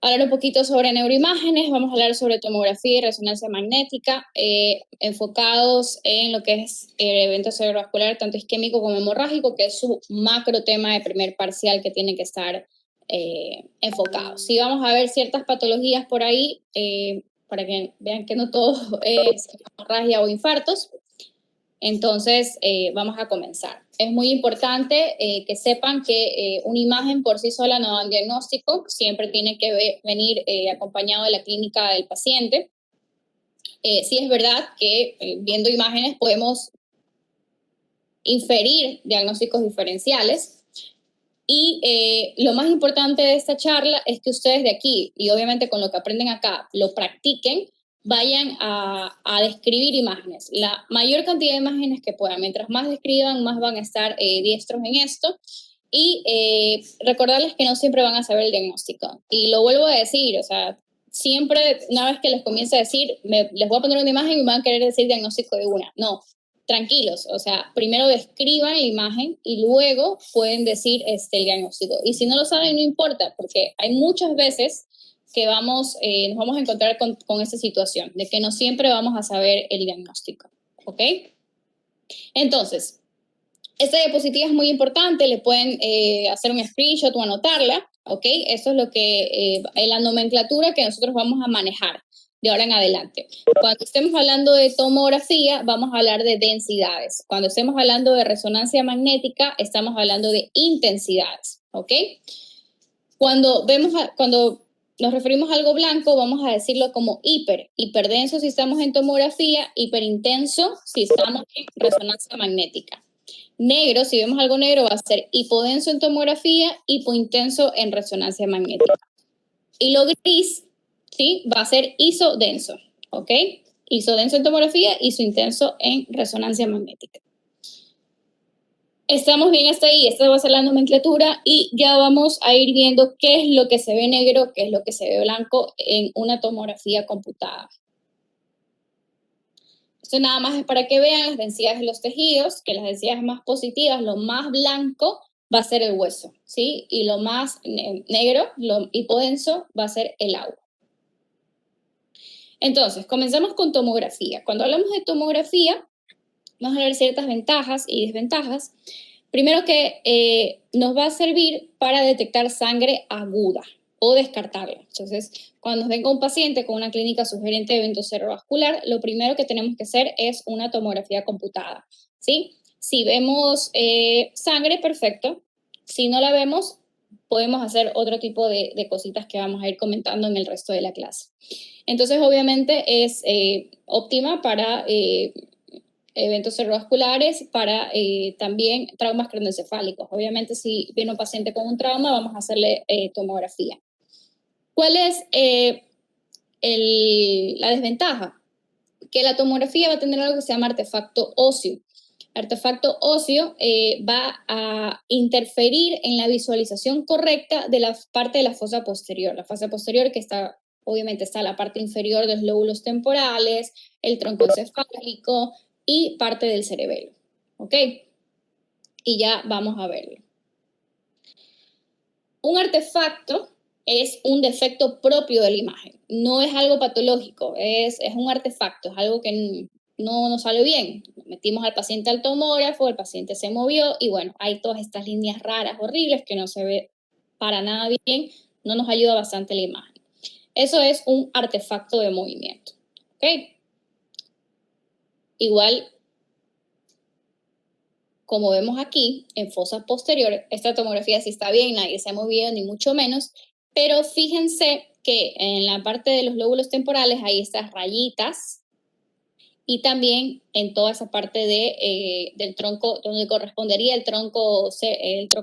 hablar un poquito sobre neuroimágenes, vamos a hablar sobre tomografía y resonancia magnética, enfocados en lo que es el evento cerebrovascular, tanto isquémico como hemorrágico, que es su macro tema de primer parcial que tiene que estar enfocado. Sí, vamos a ver ciertas patologías por ahí, para que vean que no todo es hemorragia o infartos. Entonces, vamos a comenzar. Es muy importante que sepan que una imagen por sí sola no da un diagnóstico, siempre tiene que venir acompañado de la clínica del paciente. Sí es verdad que viendo imágenes podemos inferir diagnósticos diferenciales, y lo más importante de esta charla es que ustedes de aquí, y obviamente con lo que aprenden acá, lo practiquen, vayan a describir imágenes, la mayor cantidad de imágenes que puedan. Mientras más describan, más van a estar diestros en esto. Y recordarles que no siempre van a saber el diagnóstico. Y lo vuelvo a decir, o sea, siempre, una vez que les comience a decir, les voy a poner una imagen y me van a querer decir diagnóstico de una. No, tranquilos, o sea, primero describan la imagen y luego pueden decir el diagnóstico. Y si no lo saben, no importa, porque hay muchas veces que nos vamos a encontrar con esta situación, de que no siempre vamos a saber el diagnóstico, ¿ok? Entonces, esta diapositiva es muy importante, le pueden hacer un screenshot o anotarla, ¿ok? Eso es lo que, la nomenclatura que nosotros vamos a manejar de ahora en adelante. Cuando estemos hablando de tomografía, vamos a hablar de densidades. Cuando estemos hablando de resonancia magnética, estamos hablando de intensidades, ¿ok? Cuando nos referimos a algo blanco, vamos a decirlo como hiperdenso si estamos en tomografía, hiperintenso si estamos en resonancia magnética. Negro, si vemos algo negro, va a ser hipodenso en tomografía, hipointenso en resonancia magnética. Y lo gris, ¿sí? Va a ser isodenso, ¿ok? Isodenso en tomografía, isointenso en resonancia magnética. Estamos bien hasta ahí, esta va a ser la nomenclatura y ya vamos a ir viendo qué es lo que se ve negro, qué es lo que se ve blanco en una tomografía computada. Esto nada más es para que vean las densidades de los tejidos, que las densidades más positivas, lo más blanco va a ser el hueso, ¿sí? Y lo más negro, lo hipodenso, va a ser el agua. Entonces, comenzamos con tomografía. Cuando hablamos de tomografía, vamos a ver ciertas ventajas y desventajas. Primero que nos va a servir para detectar sangre aguda o descartarla. Entonces, cuando nos venga un paciente con una clínica sugerente de evento cerebrovascular, lo primero que tenemos que hacer es una tomografía computada, ¿sí? Si vemos sangre, perfecto. Si no la vemos, podemos hacer otro tipo de cositas que vamos a ir comentando en el resto de la clase. Entonces, obviamente, es óptima para eventos cerebrovasculares, para también traumas craneoencefálicos. Obviamente, si viene un paciente con un trauma, vamos a hacerle tomografía. ¿Cuál es la desventaja? Que la tomografía va a tener algo que se llama artefacto óseo. Artefacto óseo va a interferir en la visualización correcta de la parte de la fosa posterior. La fosa posterior que está, obviamente, está la parte inferior de los lóbulos temporales, el tronco encefálico y parte del cerebelo, ¿ok? Y ya vamos a verlo. Un artefacto es un defecto propio de la imagen, no es algo patológico, es un artefacto, es algo que no nos salió bien. Metimos al paciente al tomógrafo, el paciente se movió y bueno, hay todas estas líneas raras, horribles, que no se ve para nada bien, no nos ayuda bastante la imagen. Eso es un artefacto de movimiento, ¿ok? Igual, como vemos aquí, en fosa posterior, esta tomografía sí está bien, nadie se ha movido, ni mucho menos, pero fíjense que en la parte de los lóbulos temporales hay estas rayitas y también en toda esa parte del tronco, donde correspondería el tronco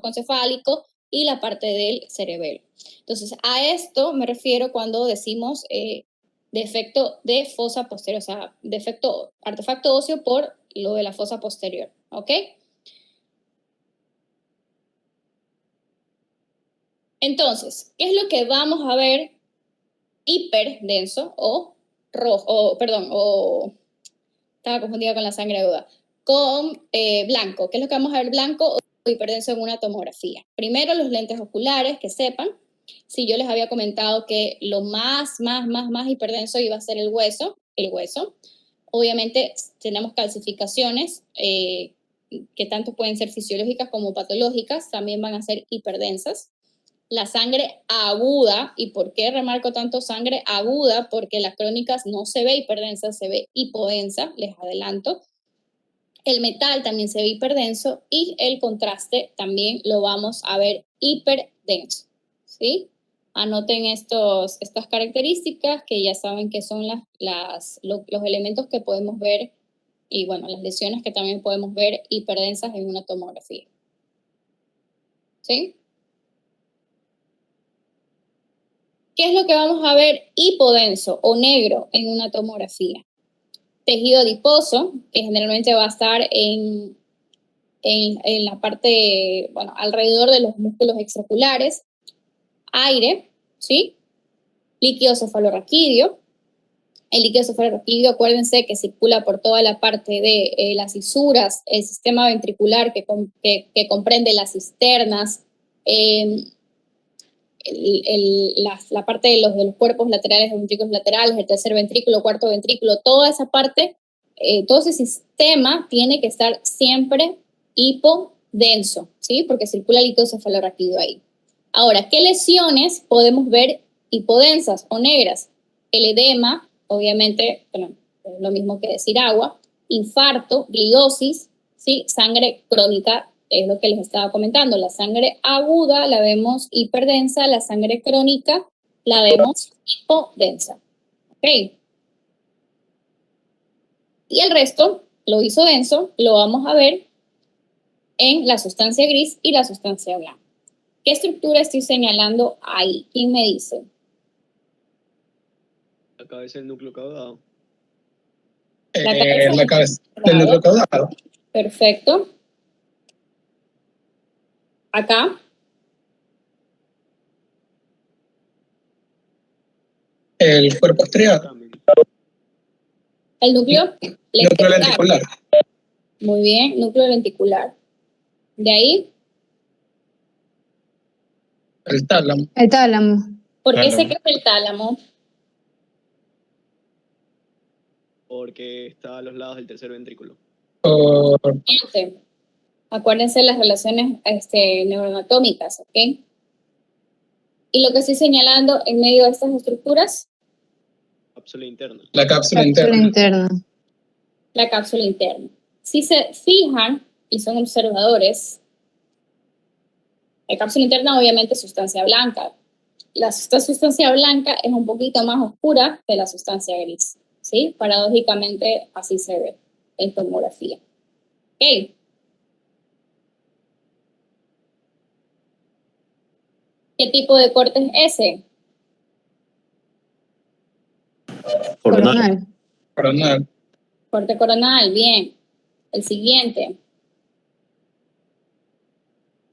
encefálico y la parte del cerebelo. Entonces, a esto me refiero cuando decimos defecto de fosa posterior, o sea, defecto, artefacto óseo por lo de la fosa posterior, ¿ok? Entonces, ¿qué es lo que vamos a ver hiperdenso o rojo, estaba confundida con la sangre aguda, con blanco? ¿Qué es lo que vamos a ver blanco o hiperdenso en una tomografía? Primero, los lentes oculares, que sepan, Sí, yo les había comentado que lo más hiperdenso iba a ser el hueso. Obviamente tenemos calcificaciones que tanto pueden ser fisiológicas como patológicas, también van a ser hiperdensas. La sangre aguda, ¿y por qué remarco tanto sangre aguda? Porque las crónicas no se ve hiperdensa, se ve hipodensa, les adelanto. El metal también se ve hiperdenso y el contraste también lo vamos a ver hiperdenso, ¿sí? Anoten estas características que ya saben que son los elementos que podemos ver y, bueno, las lesiones que también podemos ver hiperdensas en una tomografía, ¿sí? ¿Qué es lo que vamos a ver hipodenso o negro en una tomografía? Tejido adiposo, que generalmente va a estar en la parte, bueno, alrededor de los músculos extraculares, aire, ¿sí? Líquido cefalorraquídeo. El líquido cefalorraquídeo, acuérdense que circula por toda la parte de las fisuras, el sistema ventricular que comprende las cisternas, la parte de los cuerpos laterales, los ventrículos laterales, el tercer ventrículo, cuarto ventrículo, toda esa parte, todo ese sistema tiene que estar siempre hipodenso, ¿sí? Porque circula el líquido cefalorraquídeo ahí. Ahora, ¿qué lesiones podemos ver hipodensas o negras? El edema, obviamente, bueno, es lo mismo que decir agua, infarto, gliosis, ¿sí? Sangre crónica, es lo que les estaba comentando. La sangre aguda la vemos hiperdensa, la sangre crónica la vemos hipodensa. ¿Ok? Y el resto, lo isodenso, lo vamos a ver en la sustancia gris y la sustancia blanca. ¿Qué estructura estoy señalando ahí? ¿Quién me dice? La cabeza del núcleo caudado. La cabeza del núcleo caudado. Perfecto. Acá. El cuerpo estriado. El núcleo lenticular. Muy bien, núcleo lenticular. De ahí. El tálamo. El tálamo. ¿Por qué sé que es el tálamo? Porque está a los lados del tercer ventrículo. Acuérdense las relaciones neuroanatómicas, ¿ok? Y lo que estoy señalando en medio de estas estructuras. Cápsula interna. La cápsula interna. La cápsula interna. Si se fijan y son observadores, la cápsula interna obviamente es sustancia blanca. Esta sustancia blanca es un poquito más oscura que la sustancia gris, ¿sí? Paradójicamente así se ve en tomografía. ¿Ok? ¿Qué tipo de corte es ese? Coronal. Corte coronal, bien. El siguiente.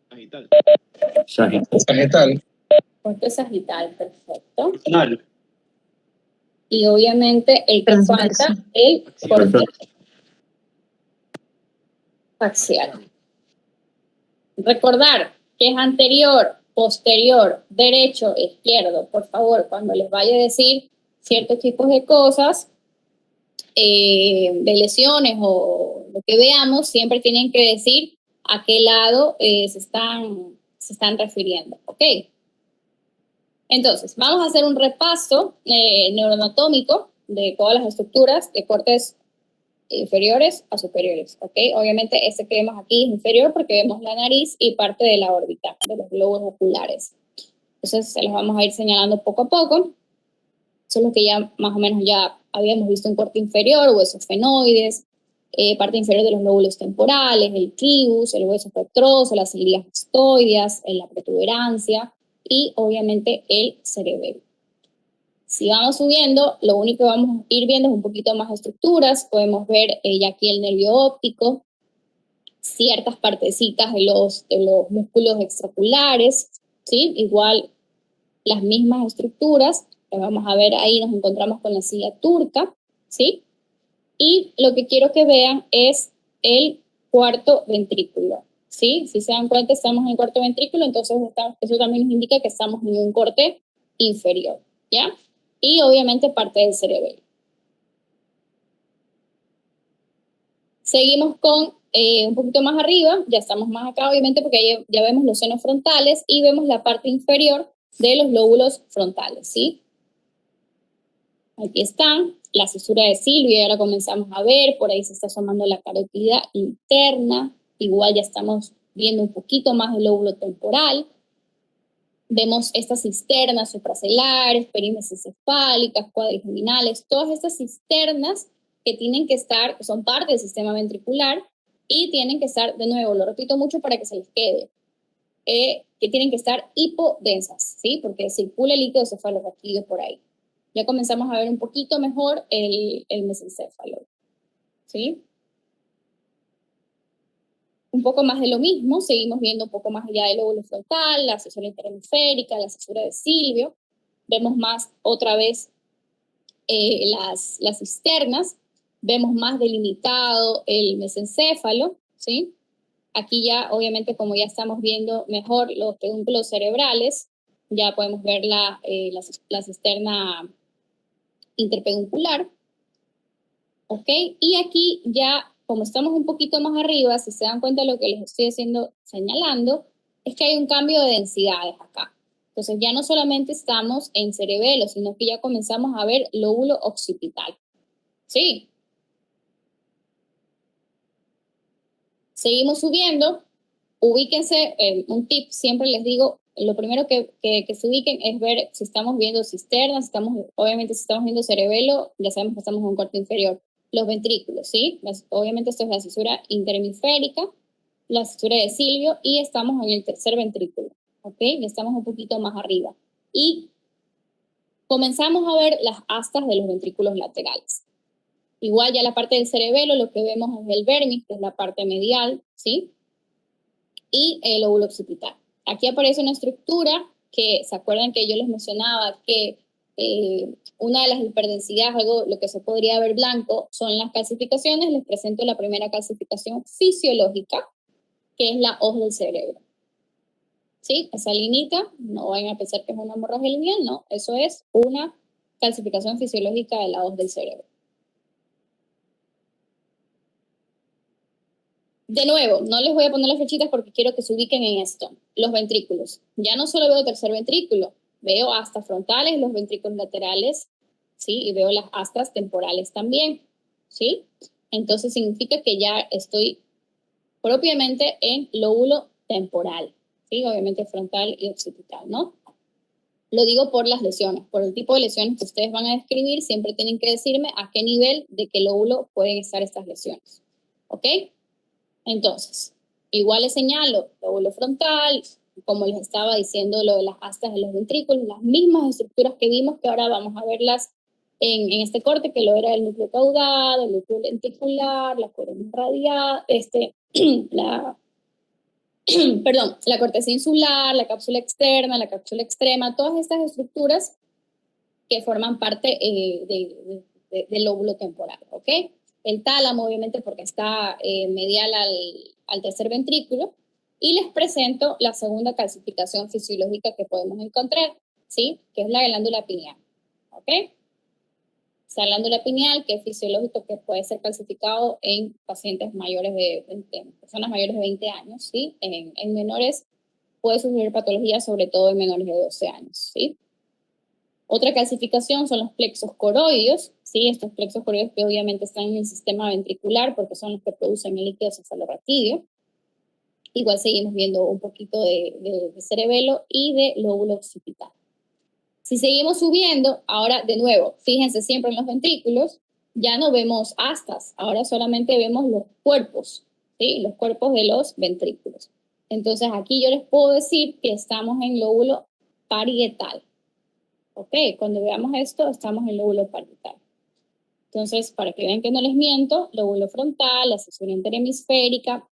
Sagital. Corte sagital, perfecto. Claro. Y obviamente el que falta, el corte axial. Recordar que es anterior, posterior, derecho, izquierdo. Por favor, cuando les vaya a decir ciertos tipos de cosas, de lesiones o lo que veamos, siempre tienen que decir a qué lado se están refiriendo, ¿ok? Entonces, vamos a hacer un repaso neuroanatómico de todas las estructuras de cortes inferiores a superiores, ¿ok? Obviamente este que vemos aquí es inferior porque vemos la nariz y parte de la órbita, de los globos oculares. Entonces, se los vamos a ir señalando poco a poco. Eso es lo que ya más o menos ya habíamos visto en corte inferior, huesos fenoides, parte inferior de los lóbulos temporales, el clivus, el hueso pectroso, las ilíacs mastoideas, la protuberancia y obviamente el cerebelo. Si vamos subiendo, lo único que vamos a ir viendo es un poquito más de estructuras. Podemos ver ya aquí el nervio óptico, ciertas partecitas de los músculos extraculares, ¿sí? Igual las mismas estructuras. Vamos a ver ahí, nos encontramos con la silla turca, ¿sí? Y lo que quiero que vean es el cuarto ventrículo, ¿sí? Si se dan cuenta, estamos en el cuarto ventrículo, entonces eso también nos indica que estamos en un corte inferior, ¿ya? Y obviamente parte del cerebelo. Seguimos con un poquito más arriba, ya estamos más acá obviamente porque ya vemos los senos frontales y vemos la parte inferior de los lóbulos frontales, ¿sí? Aquí están, la cisura de Silvio, y ahora comenzamos a ver, por ahí se está asomando la carótida interna, igual ya estamos viendo un poquito más del lóbulo temporal. Vemos estas cisternas supracelares, perínesis cefálicas, cuadrigeminales, todas estas cisternas que tienen que estar, son parte del sistema ventricular y tienen que estar, de nuevo, lo repito mucho para que se les quede, que tienen que estar hipodensas, ¿sí? Porque circula el líquido cefalorraquídeo por ahí. Ya comenzamos a ver un poquito mejor el mesencéfalo, ¿sí? Un poco más de lo mismo, seguimos viendo un poco más allá del lóbulo frontal, la cisura interhemisférica, la cisura de Silvio. Vemos más otra vez las cisternas, vemos más delimitado el mesencéfalo, ¿sí? Aquí ya, obviamente, como ya estamos viendo mejor los pedúnculos cerebrales, ya podemos ver la cisterna interpeduncular, ¿ok? Y aquí ya, como estamos un poquito más arriba, si se dan cuenta de lo que les estoy señalando, es que hay un cambio de densidades acá. Entonces ya no solamente estamos en cerebelo, sino que ya comenzamos a ver lóbulo occipital. ¿Sí? Seguimos subiendo. Ubíquense, un tip, siempre les digo, lo primero que se ubiquen es ver si estamos viendo cisternas, obviamente si estamos viendo cerebelo, ya sabemos que estamos en un corte inferior. Los ventrículos, ¿sí? Obviamente esto es la cisura interhemisférica, la cisura de Silvio, y estamos en el tercer ventrículo, ¿ok? Ya estamos un poquito más arriba. Y comenzamos a ver las astas de los ventrículos laterales. Igual ya la parte del cerebelo, lo que vemos es el vermis, que es la parte medial, ¿sí? Y el lóbulo occipital. Aquí aparece una estructura que, ¿se acuerdan que yo les mencionaba que una de las hiperdensidades, algo lo que se podría ver blanco, son las calcificaciones? Les presento la primera calcificación fisiológica, que es la hoz del cerebro. ¿Sí? Esa linita, no vayan a pensar que es una hemorragia lineal, no, eso es una calcificación fisiológica de la hoz del cerebro. De nuevo, no les voy a poner las flechitas porque quiero que se ubiquen en esto. Los ventrículos. Ya no solo veo tercer ventrículo, veo astas frontales, los ventrículos laterales, ¿sí? Y veo las astas temporales también, ¿sí? Entonces significa que ya estoy propiamente en lóbulo temporal, ¿sí? Obviamente frontal y occipital, ¿no? Lo digo por las lesiones, por el tipo de lesiones que ustedes van a describir, siempre tienen que decirme a qué nivel de qué lóbulo pueden estar estas lesiones, ¿ok? Entonces, igual les señalo, lóbulo frontal, como les estaba diciendo, lo de las astas de los ventrículos, las mismas estructuras que vimos, que ahora vamos a verlas en este corte, que lo era el núcleo caudado, el núcleo lenticular, la corona radial, la corteza insular, la cápsula externa, la cápsula extrema, todas estas estructuras que forman parte del lóbulo temporal, ¿ok? El tálamo, obviamente, porque está medial al tercer ventrículo, y les presento la segunda calcificación fisiológica que podemos encontrar, ¿sí? Que es la glándula pineal, ¿ok? Esa glándula pineal, que es fisiológico, que puede ser calcificado en pacientes mayores de 20, personas mayores de 20 años, ¿sí? En menores puede sufrir patologías, sobre todo en menores de 12 años, ¿sí? Otra clasificación son los plexos coroideos, ¿sí? Estos plexos coroideos que obviamente están en el sistema ventricular porque son los que producen el líquido cefalorraquídeo. Igual seguimos viendo un poquito de cerebelo y de lóbulo occipital. Si seguimos subiendo, ahora de nuevo, fíjense siempre en los ventrículos, ya no vemos astas, ahora solamente vemos los cuerpos, ¿sí? Los cuerpos de los ventrículos. Entonces aquí yo les puedo decir que estamos en lóbulo parietal. Ok, cuando veamos esto, estamos en el lóbulo parietal. Entonces, para que vean que no les miento, lóbulo frontal, la cisura interhemisférica,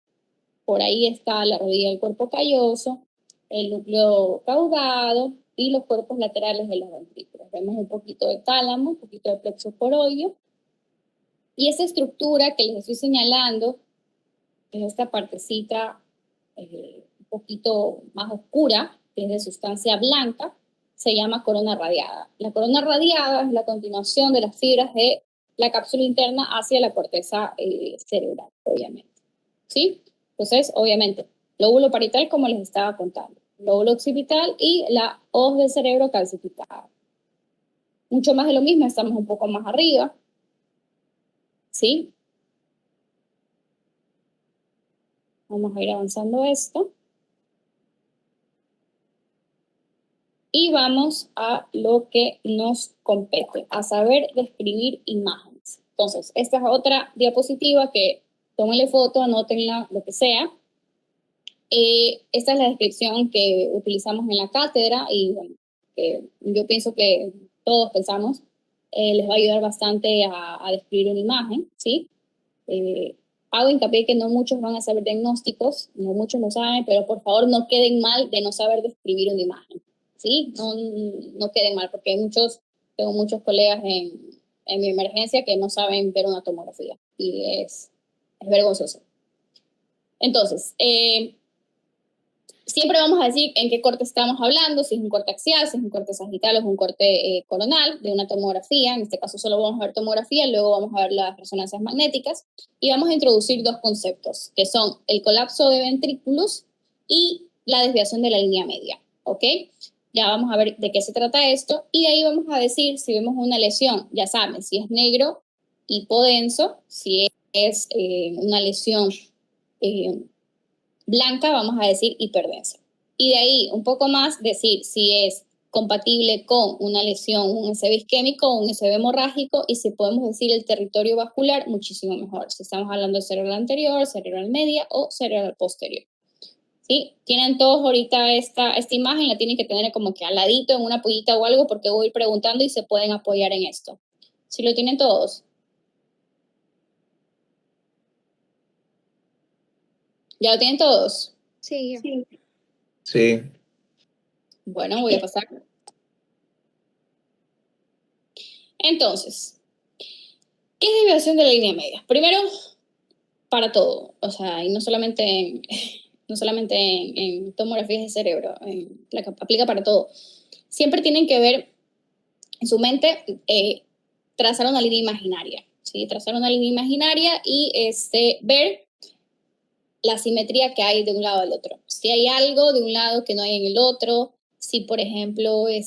por ahí está la rodilla del cuerpo calloso, el núcleo caudado y los cuerpos laterales de los ventrículos. Vemos un poquito de tálamo, un poquito de plexo coroideo. Y esa estructura que les estoy señalando, es esta partecita un poquito más oscura, que es de sustancia blanca, se llama corona radiada. La corona radiada es la continuación de las fibras de la cápsula interna hacia la corteza cerebral, obviamente. ¿Sí? Entonces, obviamente, lóbulo parietal, como les estaba contando, lóbulo occipital y la hoz del cerebro calcificada. Mucho más de lo mismo, estamos un poco más arriba. ¿Sí? Vamos a ir avanzando esto. Y vamos a lo que nos compete, a saber describir imágenes. Entonces, esta es otra diapositiva que tómenle foto, anótenla, lo que sea. Esta es la descripción que utilizamos en la cátedra y bueno, yo pienso que todos pensamos, les va a ayudar bastante a describir una imagen, ¿sí? Hago hincapié que no muchos van a saber diagnósticos, no muchos lo saben, pero por favor no queden mal de no saber describir una imagen, ¿sí? No queden mal, porque tengo muchos colegas en mi emergencia que no saben ver una tomografía y es vergonzoso. Entonces, siempre vamos a decir en qué corte estamos hablando, si es un corte axial, si es un corte sagital o es un corte coronal de una tomografía. En este caso solo vamos a ver tomografía, luego vamos a ver las resonancias magnéticas y vamos a introducir dos conceptos, que son el colapso de ventrículos y la desviación de la línea media, ¿ok? Ya vamos a ver de qué se trata esto y de ahí vamos a decir si vemos una lesión, ya saben, si es negro, hipodenso, si es una lesión blanca, vamos a decir hiperdensa. Y de ahí un poco más decir si es compatible con una lesión, un SB isquémico o un SB hemorrágico, y si podemos decir el territorio vascular, muchísimo mejor. Si estamos hablando de cerebral anterior, cerebral media o cerebral posterior. ¿Sí? Tienen todos ahorita esta imagen, la tienen que tener como que al ladito en una pollita o algo, porque voy a ir preguntando y se pueden apoyar en esto. ¿Sí lo tienen todos? ¿Ya lo tienen todos? Sí. Sí. Bueno, voy a pasar. Entonces, ¿qué es desviación de la línea media? Primero, para todo, o sea, y no solamente en tomografías de cerebro, aplica para todo. Siempre tienen que ver en su mente, trazar una línea imaginaria, ¿sí? Trazar una línea imaginaria y ver la simetría que hay de un lado al otro. Si hay algo de un lado que no hay en el otro, si por ejemplo hay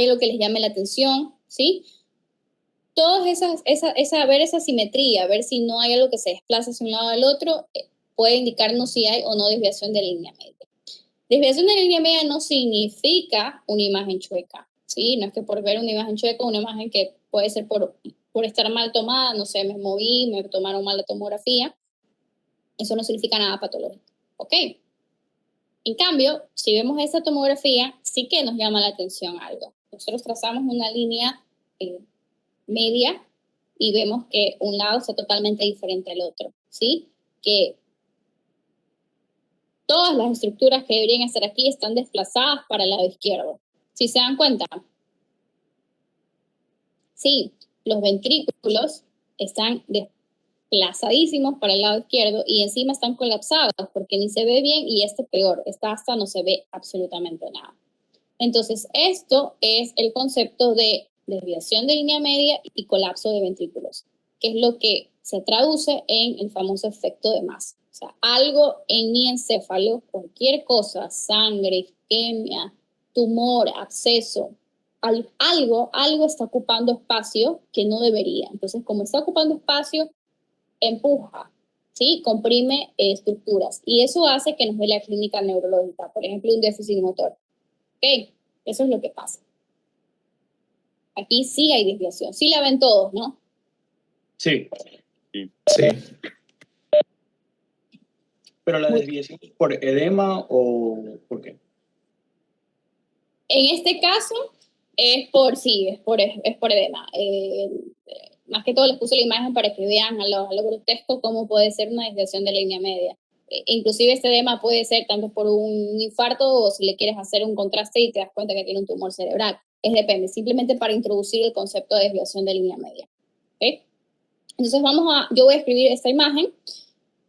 algo que les llame la atención, ¿sí? Todas ver esa simetría, ver si no hay algo que se desplaza hacia un lado al otro, puede indicarnos si hay o no desviación de línea media. Desviación de línea media no significa una imagen chueca, ¿sí? No es que por ver una imagen chueca, una imagen que puede ser por estar mal tomada, no sé, me moví, me tomaron mal la tomografía, eso no significa nada patológico, ¿ok? En cambio, si vemos esa tomografía, sí que nos llama la atención algo. Nosotros trazamos una línea media y vemos que un lado está totalmente diferente al otro, ¿sí? Que todas las estructuras que deberían estar aquí están desplazadas para el lado izquierdo. ¿Sí se dan cuenta? Sí, los ventrículos están desplazadísimos para el lado izquierdo y encima están colapsados porque ni se ve bien y peor, esta hasta no se ve absolutamente nada. Entonces, esto es el concepto de desviación de línea media y colapso de ventrículos, que es lo que se traduce en el famoso efecto de Massa. O sea, algo en mi encéfalo, cualquier cosa, sangre, isquemia, tumor, absceso, algo está ocupando espacio que no debería. Entonces, como está ocupando espacio, empuja, ¿sí? Comprime estructuras. Y eso hace que nos dé la clínica neurológica, por ejemplo, un déficit motor. ¿Ok? Eso es lo que pasa. Aquí sí hay desviación. Sí la ven todos, ¿no? Sí. Sí. ¿Pero la desviación es por edema o por qué? En este caso es por edema. Más que todo les puse la imagen para que vean a lo grotesco cómo puede ser una desviación de la línea media. Inclusive este edema puede ser tanto por un infarto o si le quieres hacer un contraste y te das cuenta que tiene un tumor cerebral. Depende, simplemente para introducir el concepto de desviación de línea media. ¿Okay? Entonces yo voy a escribir esta imagen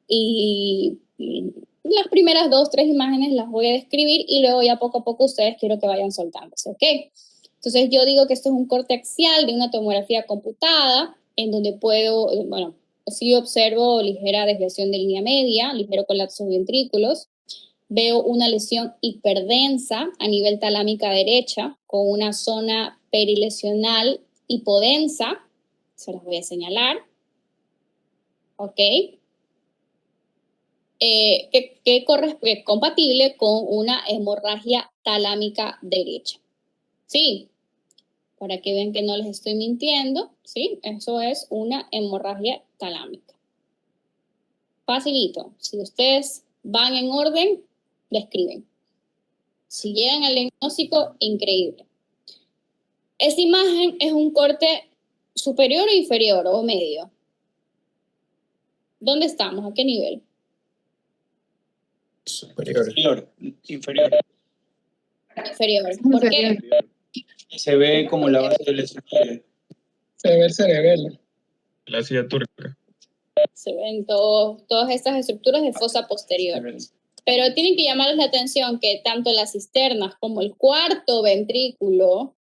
y Las primeras 2, 3 imágenes las voy a describir y luego ya poco a poco ustedes quiero que vayan soltándose, ¿ok? Entonces yo digo que esto es un corte axial de una tomografía computada, en donde puedo, bueno, sí observo ligera desviación de línea media, ligero colapso de ventrículos, veo una lesión hiperdensa a nivel talámica derecha, con una zona perilesional hipodensa, se las voy a señalar, ¿ok? Que es compatible con una hemorragia talámica derecha. Sí, para que vean que no les estoy mintiendo, sí, eso es una hemorragia talámica. Facilito, si ustedes van en orden, describen. Si llegan al diagnóstico, increíble. Esta imagen es un corte superior o inferior o medio. ¿Dónde estamos? ¿A qué nivel? Superior. Inferior. Inferior. ¿Por qué? Inferior. Se ve como la base del estructura. Se ve el cerebelo. La silla turca. Se ven todas estas estructuras de fosa posterior. Pero tienen que llamarles la atención que tanto las cisternas como el cuarto ventrículo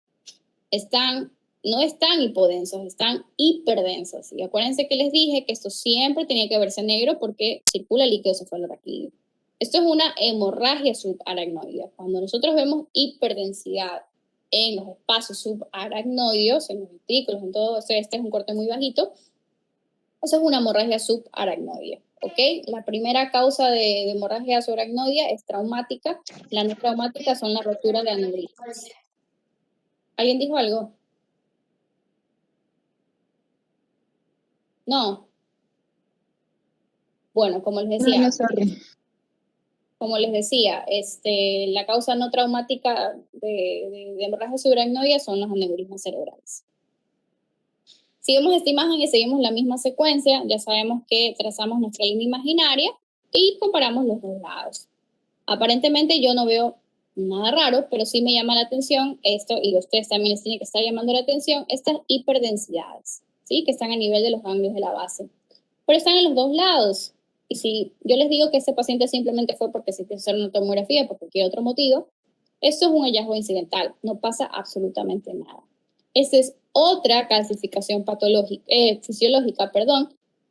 no están hipodensos, están hiperdensos. Y acuérdense que les dije que esto siempre tenía que verse negro porque circula líquido cefalorraquídeo. Esto es una hemorragia subaracnoidea. Cuando nosotros vemos hiperdensidad en los espacios subaracnoideos, en los ventrículos, en todo, este es un corte muy bajito, eso es una hemorragia subaracnoidea. ¿Ok? La primera causa de hemorragia subaracnoidea es traumática. La no traumática son la rotura de aneurismas. ¿Alguien dijo algo? No. Bueno, como les decía, No, sorry. la causa no traumática de hemorragia subaracnoidea son los aneurismas cerebrales. Si vemos esta imagen y seguimos la misma secuencia, ya sabemos que trazamos nuestra línea imaginaria y comparamos los dos lados. Aparentemente yo no veo nada raro, pero sí me llama la atención esto, y a ustedes también les tiene que estar llamando la atención, estas hiperdensidades, ¿sí? Que están a nivel de los ganglios de la base. Pero están en los dos lados. Y si yo les digo que ese paciente simplemente fue porque se quiso hacer una tomografía por cualquier otro motivo, esto es un hallazgo incidental, no pasa absolutamente nada. Esa es otra calcificación fisiológica,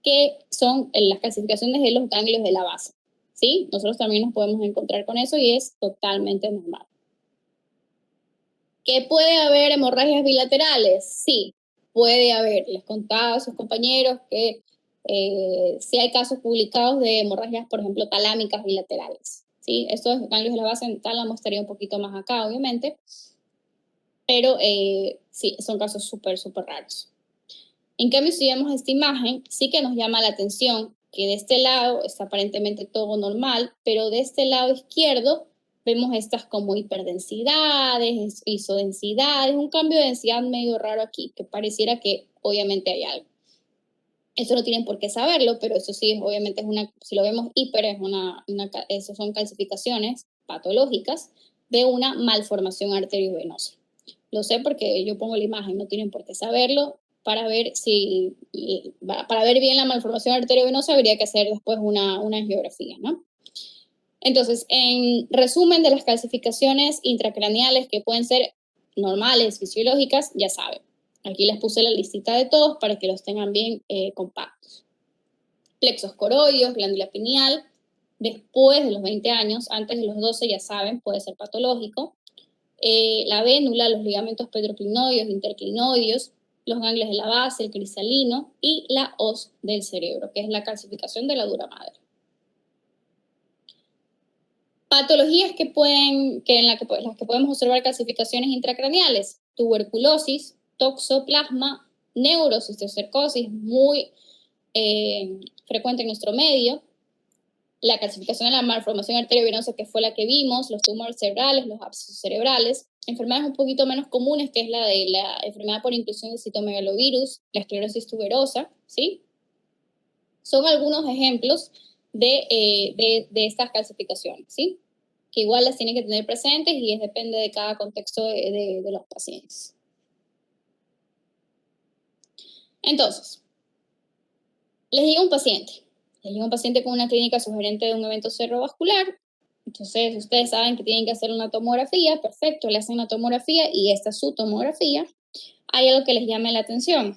que son las calcificaciones de los ganglios de la base. ¿Sí? Nosotros también nos podemos encontrar con eso y es totalmente normal. ¿Que puede haber hemorragias bilaterales? Sí, puede haber. Les contaba a sus compañeros que sí hay casos publicados de hemorragias, por ejemplo, talámicas bilaterales. ¿Sí? Estos ganglios de la base en tálamo estaría un poquito más acá, obviamente, pero sí, son casos súper, súper raros. En cambio, si vemos esta imagen, sí que nos llama la atención que de este lado está aparentemente todo normal, pero de este lado izquierdo vemos estas como hiperdensidades, isodensidades, un cambio de densidad medio raro aquí, que pareciera que obviamente hay algo. Eso no tienen por qué saberlo, pero eso sí, obviamente es si lo vemos hiper, eso son calcificaciones patológicas de una malformación arteriovenosa. Lo sé porque yo pongo la imagen, no tienen por qué saberlo. Para ver bien la malformación arteriovenosa habría que hacer después una angiografía, ¿no? Entonces, en resumen de las calcificaciones intracraneales que pueden ser normales, fisiológicas, ya saben. Aquí les puse la listita de todos para que los tengan bien compactos. Plexos coroideos, glándula pineal, después de los 20 años, antes de los 12 ya saben, puede ser patológico. La vénula, los ligamentos petroclinoideos, interclinoideos, los ganglios de la base, el cristalino y la hoz del cerebro, que es la calcificación de la dura madre. Patologías en las que podemos observar calcificaciones intracraneales: tuberculosis, toxoplasma, neurocistocercosis, muy frecuente en nuestro medio, la calcificación de la malformación arteriovenosa, que fue la que vimos, los tumores cerebrales, los abscesos cerebrales, enfermedades un poquito menos comunes, que es la de la enfermedad por inclusión de citomegalovirus, la esclerosis tuberosa, ¿sí? Son algunos ejemplos de estas calcificaciones, ¿sí? Que igual las tienen que tener presentes y depende de cada contexto de los pacientes. Entonces, les llega un paciente Hay un paciente con una clínica sugerente de un evento cerebrovascular. Entonces, ustedes saben que tienen que hacer una tomografía, perfecto, le hacen una tomografía y esta es su tomografía. ¿Hay algo que les llame la atención?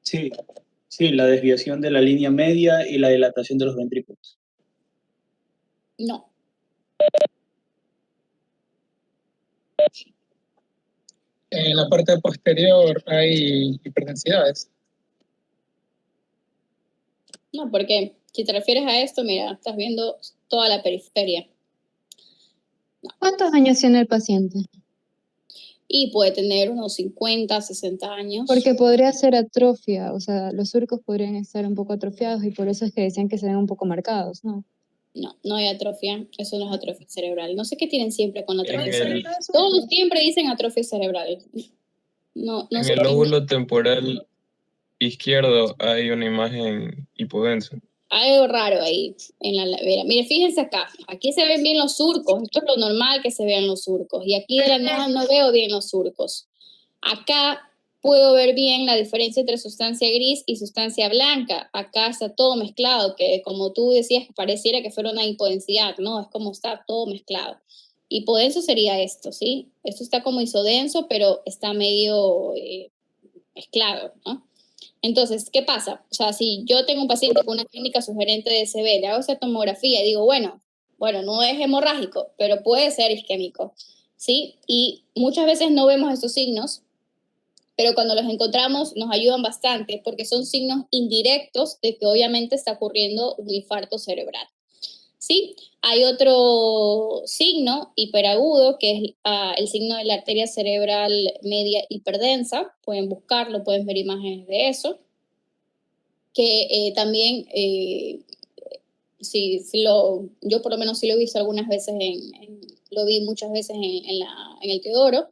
Sí, sí, la desviación de la línea media y la dilatación de los ventrículos. No. En la parte posterior hay hiperdensidades. No, porque si te refieres a esto, mira, estás viendo toda la periferia. ¿Cuántos años tiene el paciente? Y puede tener unos 50, 60 años. Porque podría ser atrofia, o sea, los surcos podrían estar un poco atrofiados y por eso es que decían que se ven un poco marcados, ¿no? No, no hay atrofia, eso no es atrofia cerebral. No sé qué tienen siempre con la En atrofia el, cerebral. Todos siempre dicen atrofia cerebral. No, no en sé. el lóbulo temporal izquierdo hay una imagen hipodensa. Hay algo raro ahí en la ladera. Mire, fíjense acá. Aquí se ven bien los surcos. Esto es lo normal que se vean los surcos. Y aquí de la nada no veo bien los surcos. Acá puedo ver bien la diferencia entre sustancia gris y sustancia blanca. Acá está todo mezclado, que como tú decías, pareciera que fuera una hipodensidad, ¿no? Es como está todo mezclado. Hipodenso sería esto, ¿sí? Esto está como isodenso, pero está medio mezclado, ¿no? Entonces, ¿qué pasa? O sea, si yo tengo un paciente con una clínica sugerente de SB, le hago esa tomografía y digo, bueno, no es hemorrágico, pero puede ser isquémico, ¿sí? Y muchas veces no vemos estos signos, pero cuando los encontramos nos ayudan bastante porque son signos indirectos de que obviamente está ocurriendo un infarto cerebral. ¿Sí? Hay otro signo hiperagudo que es el signo de la arteria cerebral media hiperdensa. Pueden buscarlo, pueden ver imágenes de eso. Que también, yo por lo menos sí lo he visto algunas veces, lo vi muchas veces en el Teodoro.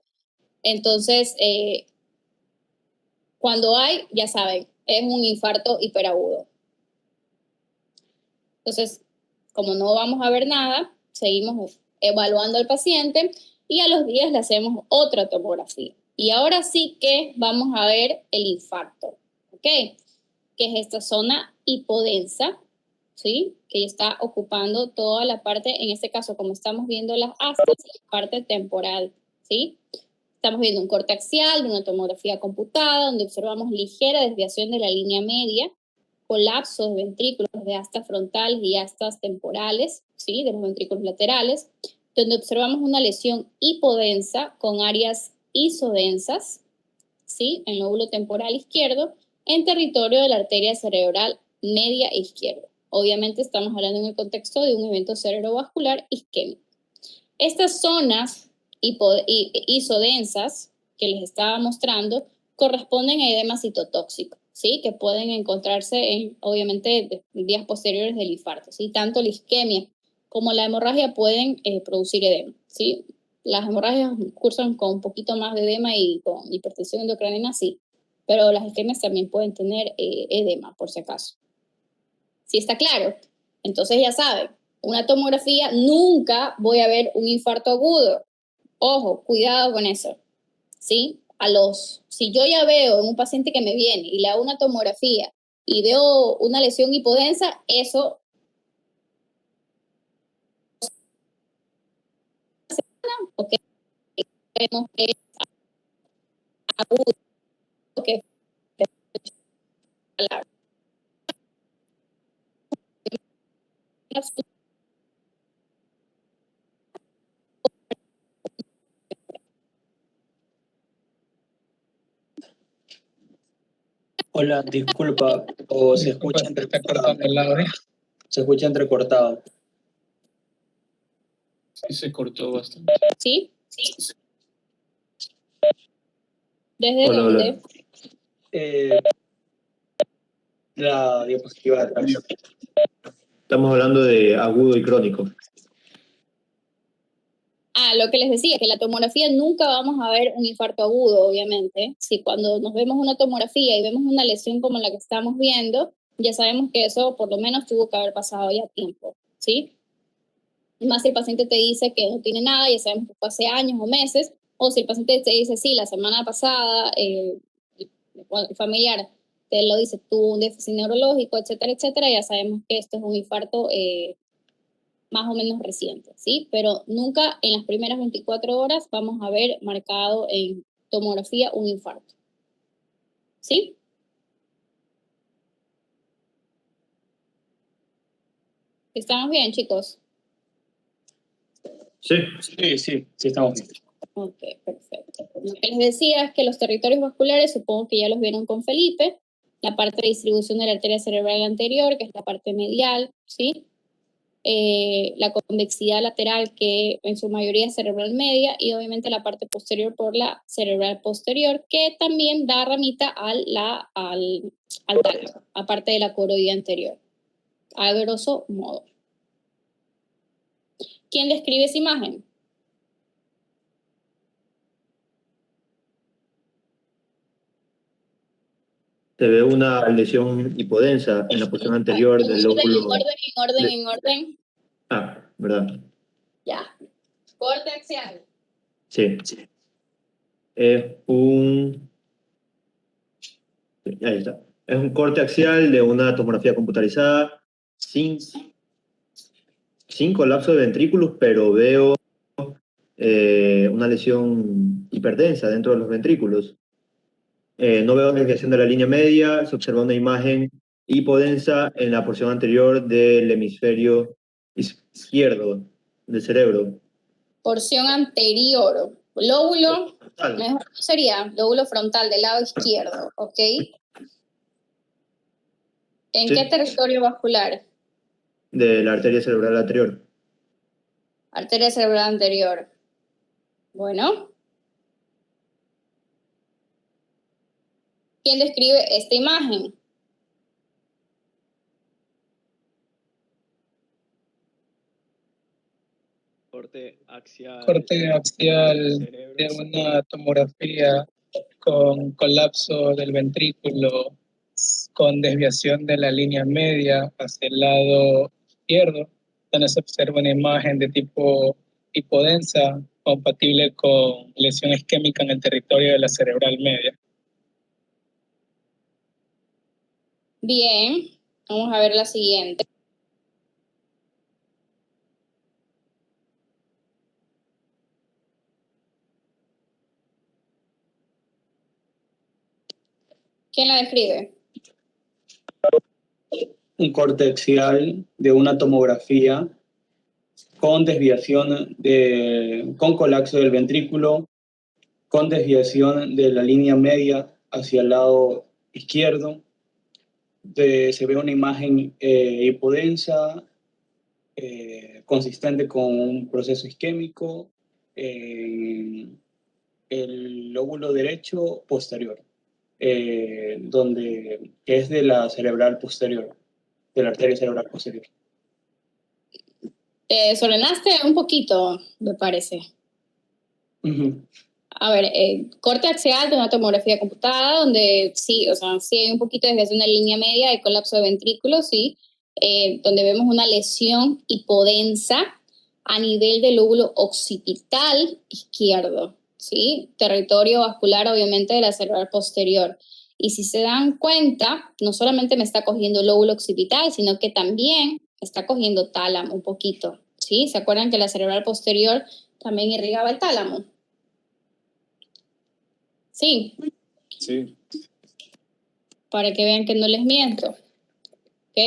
Entonces, cuando hay, ya saben, es un infarto hiperagudo. Entonces, como no vamos a ver nada, seguimos evaluando al paciente y a los días le hacemos otra tomografía. Y ahora sí que vamos a ver el infarto, ¿ok? Que es esta zona hipodensa, ¿sí? Que está ocupando toda la parte, en este caso, como estamos viendo las astas, la parte temporal, ¿sí? Estamos viendo un corte axial de una tomografía computada, donde observamos ligera desviación de la línea media, colapsos de ventrículos de astas frontales y astas temporales, ¿sí? De los ventrículos laterales, donde observamos una lesión hipodensa con áreas isodensas, ¿sí? En el lóbulo temporal izquierdo, en territorio de la arteria cerebral media izquierda. Obviamente estamos hablando en el contexto de un evento cerebrovascular isquémico. Estas zonas isodensas que les estaba mostrando corresponden a edema citotóxico, ¿sí? Que pueden encontrarse en, obviamente, días posteriores del infarto, ¿sí? Tanto la isquemia como la hemorragia pueden producir edema, ¿sí? Las hemorragias cursan con un poquito más de edema y con hipertensión endocrinal, sí, pero las isquemias también pueden tener edema, por si acaso. ¿Sí está claro? Entonces ya saben, una tomografía nunca voy a ver un infarto agudo. Ojo, cuidado con eso, ¿sí? Si yo ya veo en un paciente que me viene y le hago una tomografía y veo una lesión hipodensa, eso ok, vemos que es agudo, que Hola, disculpa, o se Disculpa, escucha se está entrecortado. cortando el audio. Se escucha entrecortado. Sí, se cortó bastante. ¿sí? ¿Desde Hola, dónde? hola. La diapositiva de atrás. Estamos hablando de agudo y crónico. Lo que les decía, que la tomografía nunca vamos a ver un infarto agudo, obviamente. Si cuando nos vemos una tomografía y vemos una lesión como la que estamos viendo, ya sabemos que eso por lo menos tuvo que haber pasado ya tiempo, ¿sí? Más si el paciente te dice que no tiene nada, ya sabemos que fue hace años o meses, o si el paciente te dice, sí, la semana pasada, el familiar usted lo dice, tuvo un déficit neurológico, etcétera, etcétera, ya sabemos que esto es un infarto más o menos reciente, ¿sí? Pero nunca en las primeras 24 horas vamos a ver marcado en tomografía un infarto, ¿sí? ¿Estamos bien, chicos? Sí, estamos bien. Ok, perfecto. Lo que les decía es que los territorios vasculares, supongo que ya los vieron con Felipe, la parte de distribución de la arteria cerebral anterior, que es la parte medial, ¿sí? La convexidad lateral, que en su mayoría es cerebral media, y obviamente la parte posterior por la cerebral posterior, que también da ramita al tálamo, aparte de la coroidea anterior, a grosso modo. ¿Quién describe esa imagen? Se ve una lesión hipodensa en la porción anterior del lóbulo. En orden. Ah, ¿verdad? Ya. Corte axial. Sí. Es un... Ahí está. Es un corte axial de una tomografía computarizada sin colapso de ventrículos, pero veo una lesión hiperdensa dentro de los ventrículos. No veo desviación de la línea media, se observa una imagen hipodensa en la porción anterior del hemisferio izquierdo del cerebro. Porción anterior. Lóbulo, Frontal. mejor sería lóbulo frontal del lado izquierdo, ¿ok? ¿En Sí. qué territorio vascular? De la arteria cerebral anterior. Arteria cerebral anterior. Bueno. ¿Quién describe esta imagen? Corte axial. Corte axial Cerebro. de una tomografía con colapso del ventrículo, con desviación de la línea media hacia el lado izquierdo, donde se observa una imagen de tipo hipodensa, compatible con lesión isquémica en el territorio de la cerebral media. Bien, vamos a ver la siguiente. ¿Quién la describe? Un corte axial de una tomografía con desviación con colapso del ventrículo, con desviación de la línea media hacia el lado izquierdo. Se ve una imagen hipodensa, consistente con un proceso isquémico en el lóbulo derecho posterior, que es de la cerebral posterior, de la arteria cerebral posterior. Te desordenaste un poquito, me parece. Uh-huh. A ver, corte axial de una tomografía computada, donde sí, o sea, sí hay un poquito de desviación de línea media, de colapso de ventrículos, sí, donde vemos una lesión hipodensa a nivel del lóbulo occipital izquierdo, sí, territorio vascular obviamente de la cerebral posterior. Y si se dan cuenta, no solamente me está cogiendo el lóbulo occipital, sino que también está cogiendo tálamo un poquito, ¿sí? ¿Se acuerdan que la cerebral posterior también irrigaba el tálamo? Sí. Sí. Para que vean que no les miento. ¿Ok?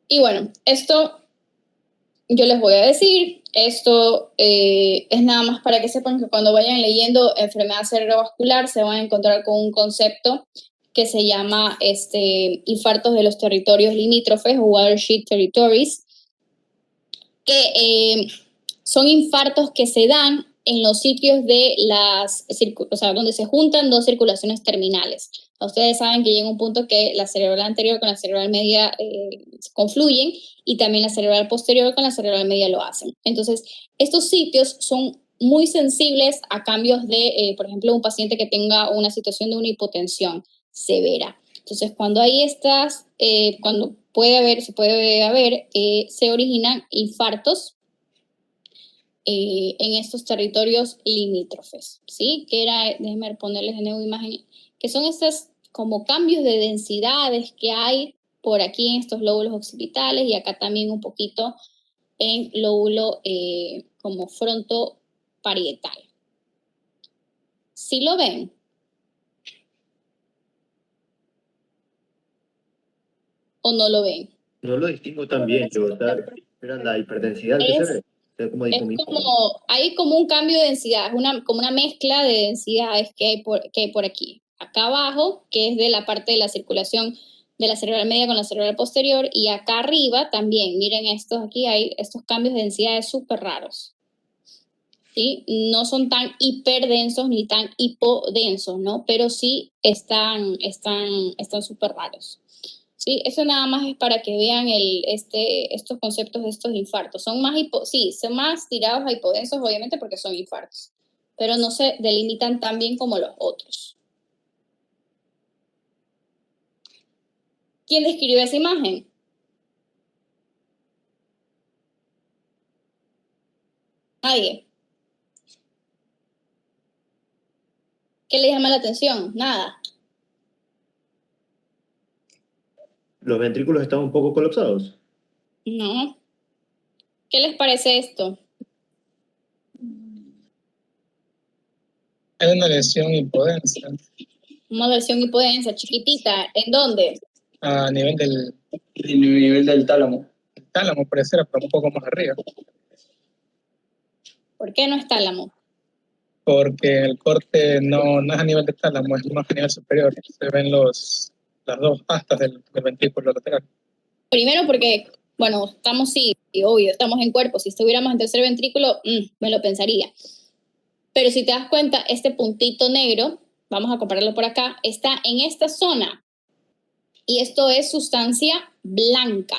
Y bueno, esto yo les voy a decir, esto es nada más para que sepan que cuando vayan leyendo enfermedad cerebrovascular se van a encontrar con un concepto que se llama infartos de los territorios limítrofes o watershed territories, que son infartos que se dan en los sitios de donde se juntan dos circulaciones terminales. Ustedes saben que llega un punto que la cerebral anterior con la cerebral media confluyen y también la cerebral posterior con la cerebral media lo hacen. Entonces, estos sitios son muy sensibles a cambios de, por ejemplo, un paciente que tenga una situación de una hipotensión severa. Entonces, cuando hay estas, cuando se originan infartos en estos territorios limítrofes, ¿sí? Que era, déjenme ponerles de nuevo imagen, que son estos como cambios de densidades que hay por aquí en estos lóbulos occipitales y acá también un poquito en lóbulo como frontoparietal. ¿Sí lo ven? ¿O no lo ven? No lo distingo tan bien, yo, o sea, era la hiperdensidad que se ve. O sea, como Es difuminado. como, hay como un cambio de densidad, es como una mezcla de densidades que hay por aquí. Acá abajo, que es de la parte de la circulación de la cerebral media con la cerebral posterior, y acá arriba también, miren estos, aquí hay estos cambios de densidades súper raros. ¿Sí? No son tan hiperdensos ni tan hipodensos, ¿no? Pero sí están súper raros. Sí, eso nada más es para que vean estos conceptos de estos infartos. Son más tirados a hipodensos, obviamente, porque son infartos, pero no se delimitan tan bien como los otros. ¿Quién describió esa imagen? Nadie. ¿Qué le llama la atención? Nada. Los ventrículos están un poco colapsados. No. ¿Qué les parece esto? Hay una lesión hipodensa Una versión hipodensa, chiquitita. ¿En dónde? a nivel del Nivel del tálamo. tálamo, pareciera, pero un poco más arriba, ¿Por qué no es tálamo? porque el corte no es a nivel del tálamo, es más a nivel superior. Se ven las dos astas del ventrículo lateral. Primero porque, bueno, obvio, estamos en cuerpo. Si estuviéramos en tercer ventrículo, me lo pensaría. Pero si te das cuenta, este puntito negro, vamos a compararlo por acá, está en esta zona. Y esto es sustancia blanca.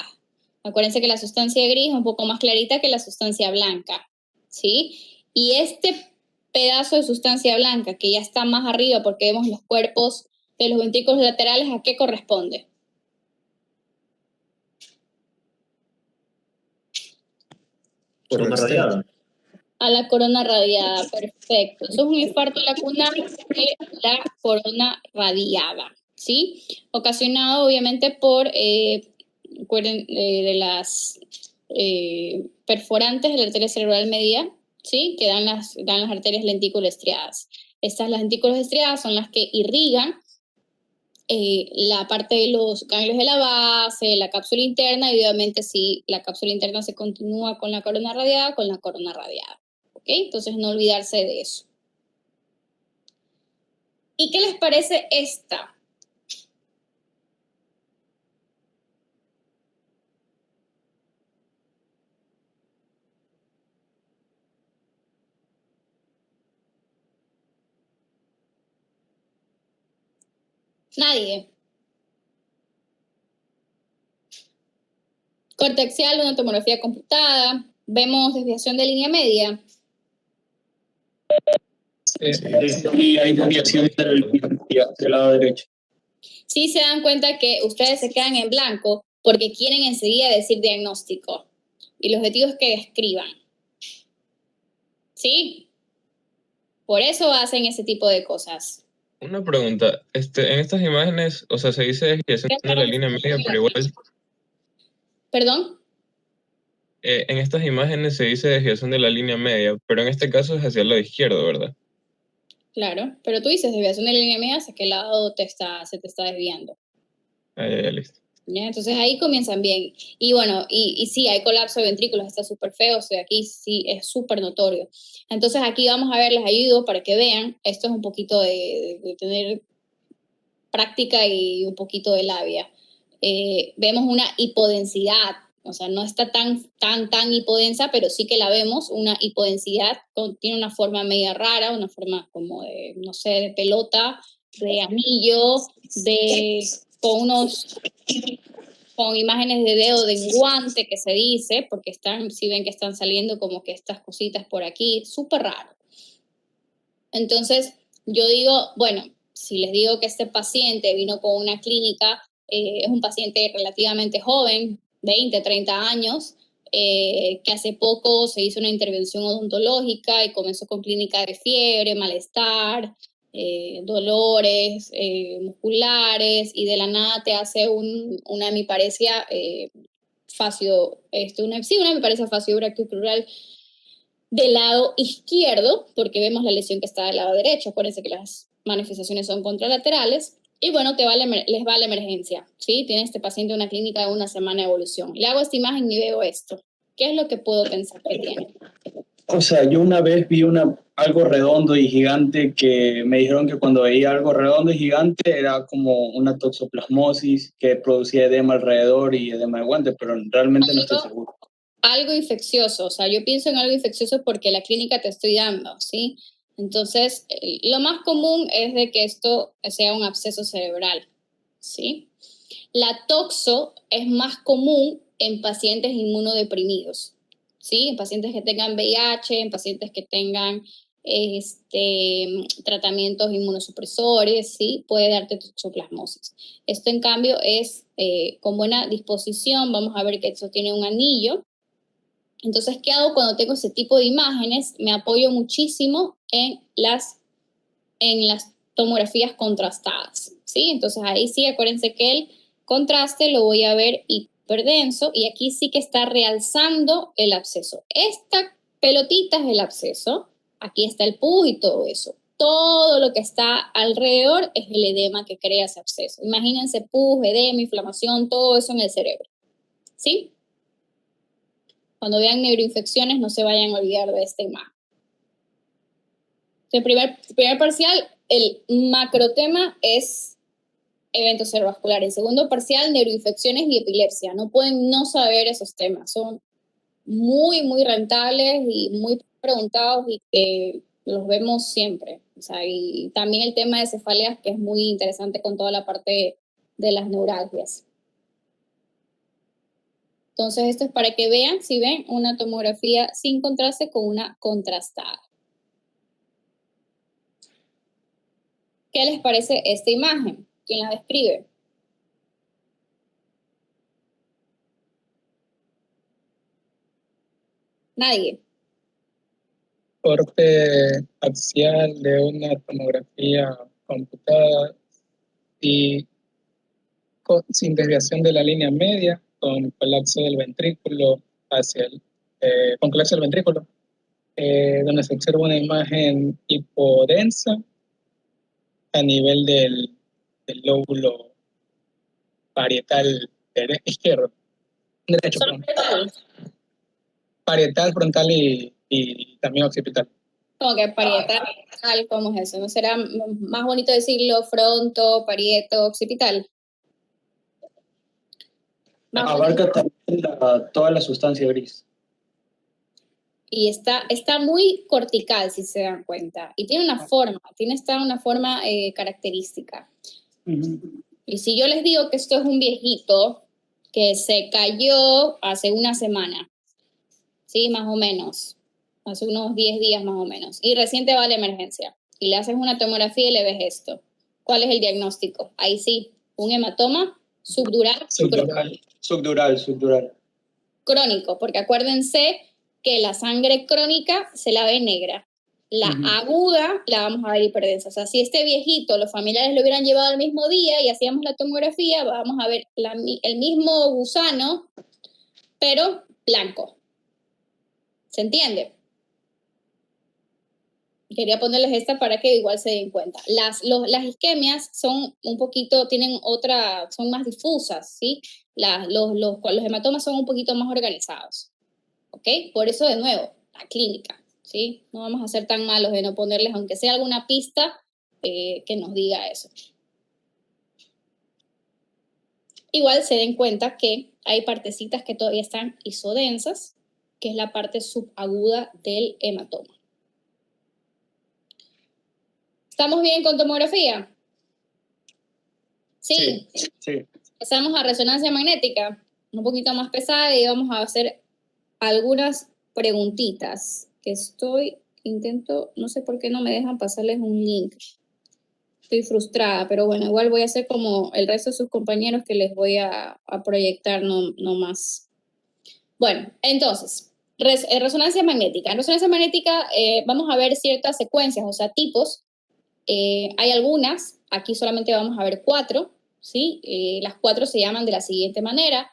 Acuérdense que la sustancia gris es un poco más clarita que la sustancia blanca, ¿sí? Y este pedazo de sustancia blanca que ya está más arriba porque vemos los cuerpos de los ventrículos laterales, ¿a qué corresponde? Corona radiada. A la corona radiada, perfecto. Eso es un infarto lacunar de la corona radiada, ¿sí? Ocasionado obviamente por, de las perforantes de la arteria cerebral media, ¿sí? Que dan las arterias lenticuloestriadas. Estas, las lenticuloestriadas, son las que irrigan la parte de los ganglios de la base, la cápsula interna, y obviamente si la cápsula interna se continúa con la corona radiada, con la corona radiada. ¿Ok? Entonces no olvidarse de eso. ¿Y qué les parece esta? Nadie. Corte axial, una tomografía computada. Vemos desviación de línea media. Sí, hay desviación del lado derecho. Sí se dan cuenta que ustedes se quedan en blanco porque quieren enseguida decir diagnóstico. Y el objetivo es que describan. ¿Sí? Por eso hacen ese tipo de cosas. Una pregunta, en estas imágenes, o sea, se dice desviación de la línea media, pero igual, ¿Perdón? en estas imágenes se dice desviación de la línea media, pero en este caso es hacia el lado izquierdo, ¿verdad? Claro, pero tú dices desviación de la línea media, ¿hacia qué lado se te está desviando? Ah, ya, listo. ¿Ya? Entonces ahí comienzan bien. Y bueno, y sí, hay colapso de ventrículos, está súper feo, o sea, aquí sí es súper notorio. Entonces aquí vamos a ver, les ayudo para que vean, esto es un poquito de tener práctica y un poquito de labia. Vemos una hipodensidad, o sea, no está tan hipodensa, pero sí que la vemos, una hipodensidad, tiene una forma media rara, una forma como de, no sé, de pelota, de anillo, con imágenes de dedo de guante que se dice, porque si ven que están saliendo como que estas cositas por aquí, súper raro. Entonces, yo digo, bueno, si les digo que este paciente vino con una clínica, es un paciente relativamente joven, 20, 30 años, que hace poco se hizo una intervención odontológica y comenzó con clínica de fiebre, malestar, dolores musculares, y de la nada te hace una hemiparesia una hemiparesia facio-brachioplural del lado izquierdo, porque vemos la lesión que está del lado derecho. Acuérdense que las manifestaciones son contralaterales. Y bueno, les va a la emergencia, ¿sí? Tiene este paciente una clínica de 1 semana de evolución. Le hago esta imagen y veo esto. ¿Qué es lo que puedo pensar que tiene? O sea, yo una vez vi algo redondo y gigante que me dijeron que cuando veía algo redondo y gigante era como una toxoplasmosis que producía edema alrededor y edema de guante, pero realmente no estoy seguro. Algo infeccioso, o sea, yo pienso en algo infeccioso porque la clínica te estoy dando, ¿sí? Entonces, lo más común es de que esto sea un absceso cerebral, ¿sí? La toxo es más común en pacientes inmunodeprimidos, ¿sí? En pacientes que tengan VIH, en pacientes que tengan tratamientos inmunosupresores, ¿sí? Puede darte toxoplasmosis. Esto, en cambio, es con buena disposición. Vamos a ver que esto tiene un anillo. Entonces, ¿qué hago cuando tengo ese tipo de imágenes? Me apoyo muchísimo en las tomografías contrastadas, ¿sí? Entonces, ahí sí, acuérdense que el contraste lo voy a ver hiperdenso, y aquí sí que está realzando el absceso. Esta pelotita es el absceso, aquí está el pus y todo eso. Todo lo que está alrededor es el edema que crea ese absceso. Imagínense pus, edema, inflamación, todo eso en el cerebro, ¿sí? Cuando vean neuroinfecciones, no se vayan a olvidar de esta imagen. El primer parcial, el macrotema es eventos cerebrovasculares. El segundo parcial, neuroinfecciones y epilepsia. No pueden no saber esos temas. Son muy, muy rentables y muy preguntados, y que los vemos siempre. O sea, y también el tema de cefaleas, que es muy interesante con toda la parte de las neuralgias. Entonces, esto es para que vean, si ven, una tomografía sin contraste con una contrastada. ¿Qué les parece esta imagen? ¿Quién la describe? Nadie. Corte axial de una tomografía computada y sin desviación de la línea media, con colapso del ventrículo con colapso del ventrículo, donde se observa una imagen hipodensa a nivel del lóbulo parietal izquierdo, derecho, ¿Solo perdón. parietal? Parietal, frontal y también occipital. Como que parietal, ¿cómo es eso? ¿No será más bonito decirlo fronto, parieto, occipital? Abarca también toda la sustancia gris. Y está muy cortical, si se dan cuenta. Y tiene una forma característica. Y si yo les digo que esto es un viejito que se cayó hace una semana, ¿sí? Más o menos. Hace unos 10 días más o menos. Y recién te va a la emergencia. Y le haces una tomografía y le ves esto. ¿Cuál es el diagnóstico? Ahí sí, un hematoma subdural. Subdural. Crónico, porque acuérdense que la sangre crónica se la ve negra. La aguda la vamos a ver hiperdensa. O sea, si este viejito, los familiares lo hubieran llevado el mismo día y hacíamos la tomografía, vamos a ver el mismo gusano, pero blanco. ¿Se entiende? Quería ponerles esta para que igual se den cuenta. Las isquemias son un poquito, son más difusas, ¿sí? Los hematomas son un poquito más organizados, ¿ok? Por eso, de nuevo, la clínica, ¿sí? No vamos a ser tan malos de no ponerles, aunque sea alguna pista, que nos diga eso. Igual se den cuenta que hay partecitas que todavía están isodensas, que es la parte subaguda del hematoma. ¿Estamos bien con tomografía? Sí. Pasamos a resonancia magnética, un poquito más pesada, y vamos a hacer algunas preguntitas que no sé por qué no me dejan pasarles un link. Estoy frustrada, pero bueno, igual voy a hacer como el resto de sus compañeros, que les voy a proyectar no más. Bueno, entonces, resonancia magnética. En resonancia magnética vamos a ver ciertas secuencias, o sea, tipos. Hay algunas, aquí solamente vamos a ver 4, ¿sí? Las 4 se llaman de la siguiente manera: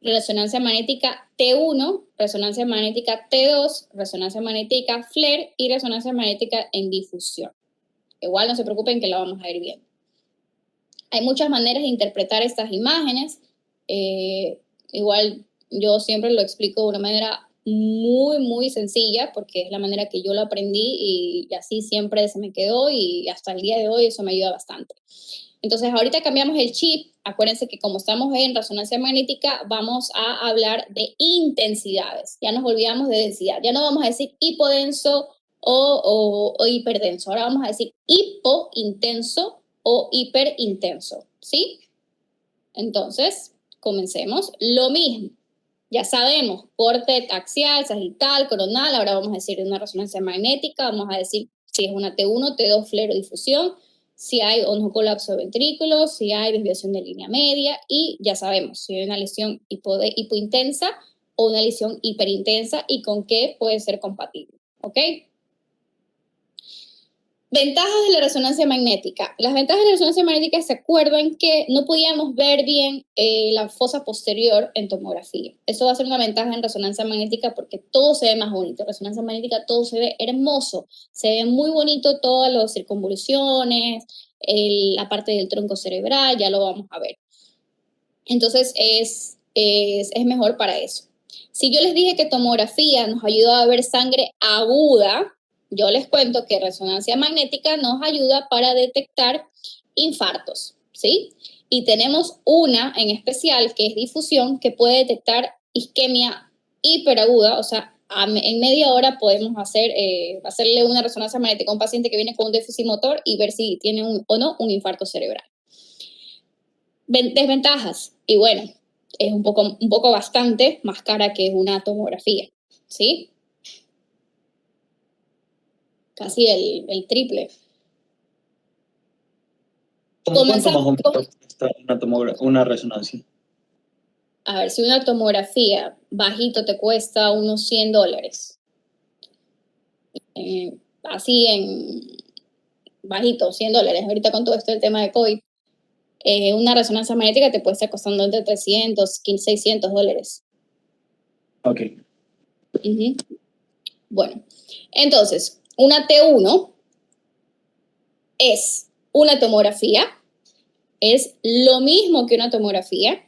resonancia magnética T1, resonancia magnética T2, resonancia magnética FLAIR y resonancia magnética en difusión. Igual no se preocupen que la vamos a ir viendo. Hay muchas maneras de interpretar estas imágenes. Igual yo siempre lo explico de una manera muy, muy sencilla, porque es la manera que yo lo aprendí y así siempre se me quedó y hasta el día de hoy eso me ayuda bastante. Entonces, ahorita cambiamos el chip. Acuérdense que como estamos en resonancia magnética, vamos a hablar de intensidades. Ya nos olvidamos de densidad. Ya no vamos a decir hipodenso o hiperdenso. Ahora vamos a decir hipointenso o hiperintenso, ¿sí? Entonces, comencemos. Lo mismo. Ya sabemos, corte axial, sagital, coronal. Ahora vamos a decir una resonancia magnética. Vamos a decir si es una T1, T2, flerodifusión, si hay o no colapso de ventrículos, si hay desviación de línea media, y ya sabemos si hay una lesión hipointensa o una lesión hiperintensa y con qué puede ser compatible, ¿ok? Ventajas de la resonancia magnética. Las ventajas de la resonancia magnética, se acuerdan que no podíamos ver bien la fosa posterior en tomografía. Eso va a ser una ventaja en resonancia magnética porque todo se ve más bonito. En resonancia magnética todo se ve hermoso, se ve muy bonito todas las circunvoluciones, la parte del tronco cerebral, ya lo vamos a ver. Entonces es mejor para eso. Si yo les dije que tomografía nos ayuda a ver sangre aguda, yo les cuento que resonancia magnética nos ayuda para detectar infartos, ¿sí? Y tenemos una en especial que es difusión, que puede detectar isquemia hiperaguda, o sea, en media hora podemos hacerle una resonancia magnética a un paciente que viene con un déficit motor y ver si tiene o no un infarto cerebral. Desventajas, y bueno, es un poco bastante más cara que una tomografía, ¿sí? Casi el triple. ¿Cuánto más o menos cuesta una resonancia? A ver, si una tomografía bajito te cuesta unos $100. Así en bajito, $100. Ahorita con todo esto del tema de COVID, una resonancia magnética te puede estar costando entre $300, $600. Ok. Bueno, entonces, una T1 es una tomografía, es lo mismo que una tomografía,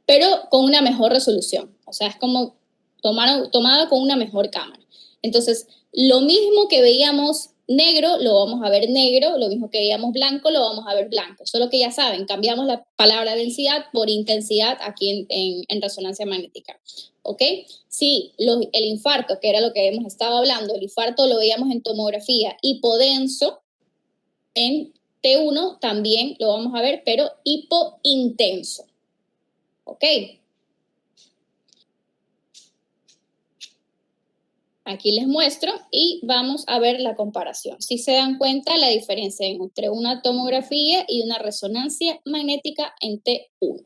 pero con una mejor resolución. O sea, es como tomada con una mejor cámara. Entonces, lo mismo que veíamos negro, lo vamos a ver negro, lo mismo que veíamos blanco, lo vamos a ver blanco. Solo que ya saben, cambiamos la palabra densidad por intensidad aquí en resonancia magnética. ¿Ok? Sí, el infarto, que era lo que hemos estado hablando, el infarto lo veíamos en tomografía hipodenso, en T1 también lo vamos a ver, pero hipointenso. ¿Ok? Aquí les muestro y vamos a ver la comparación. Si se dan cuenta la diferencia entre una tomografía y una resonancia magnética en T1.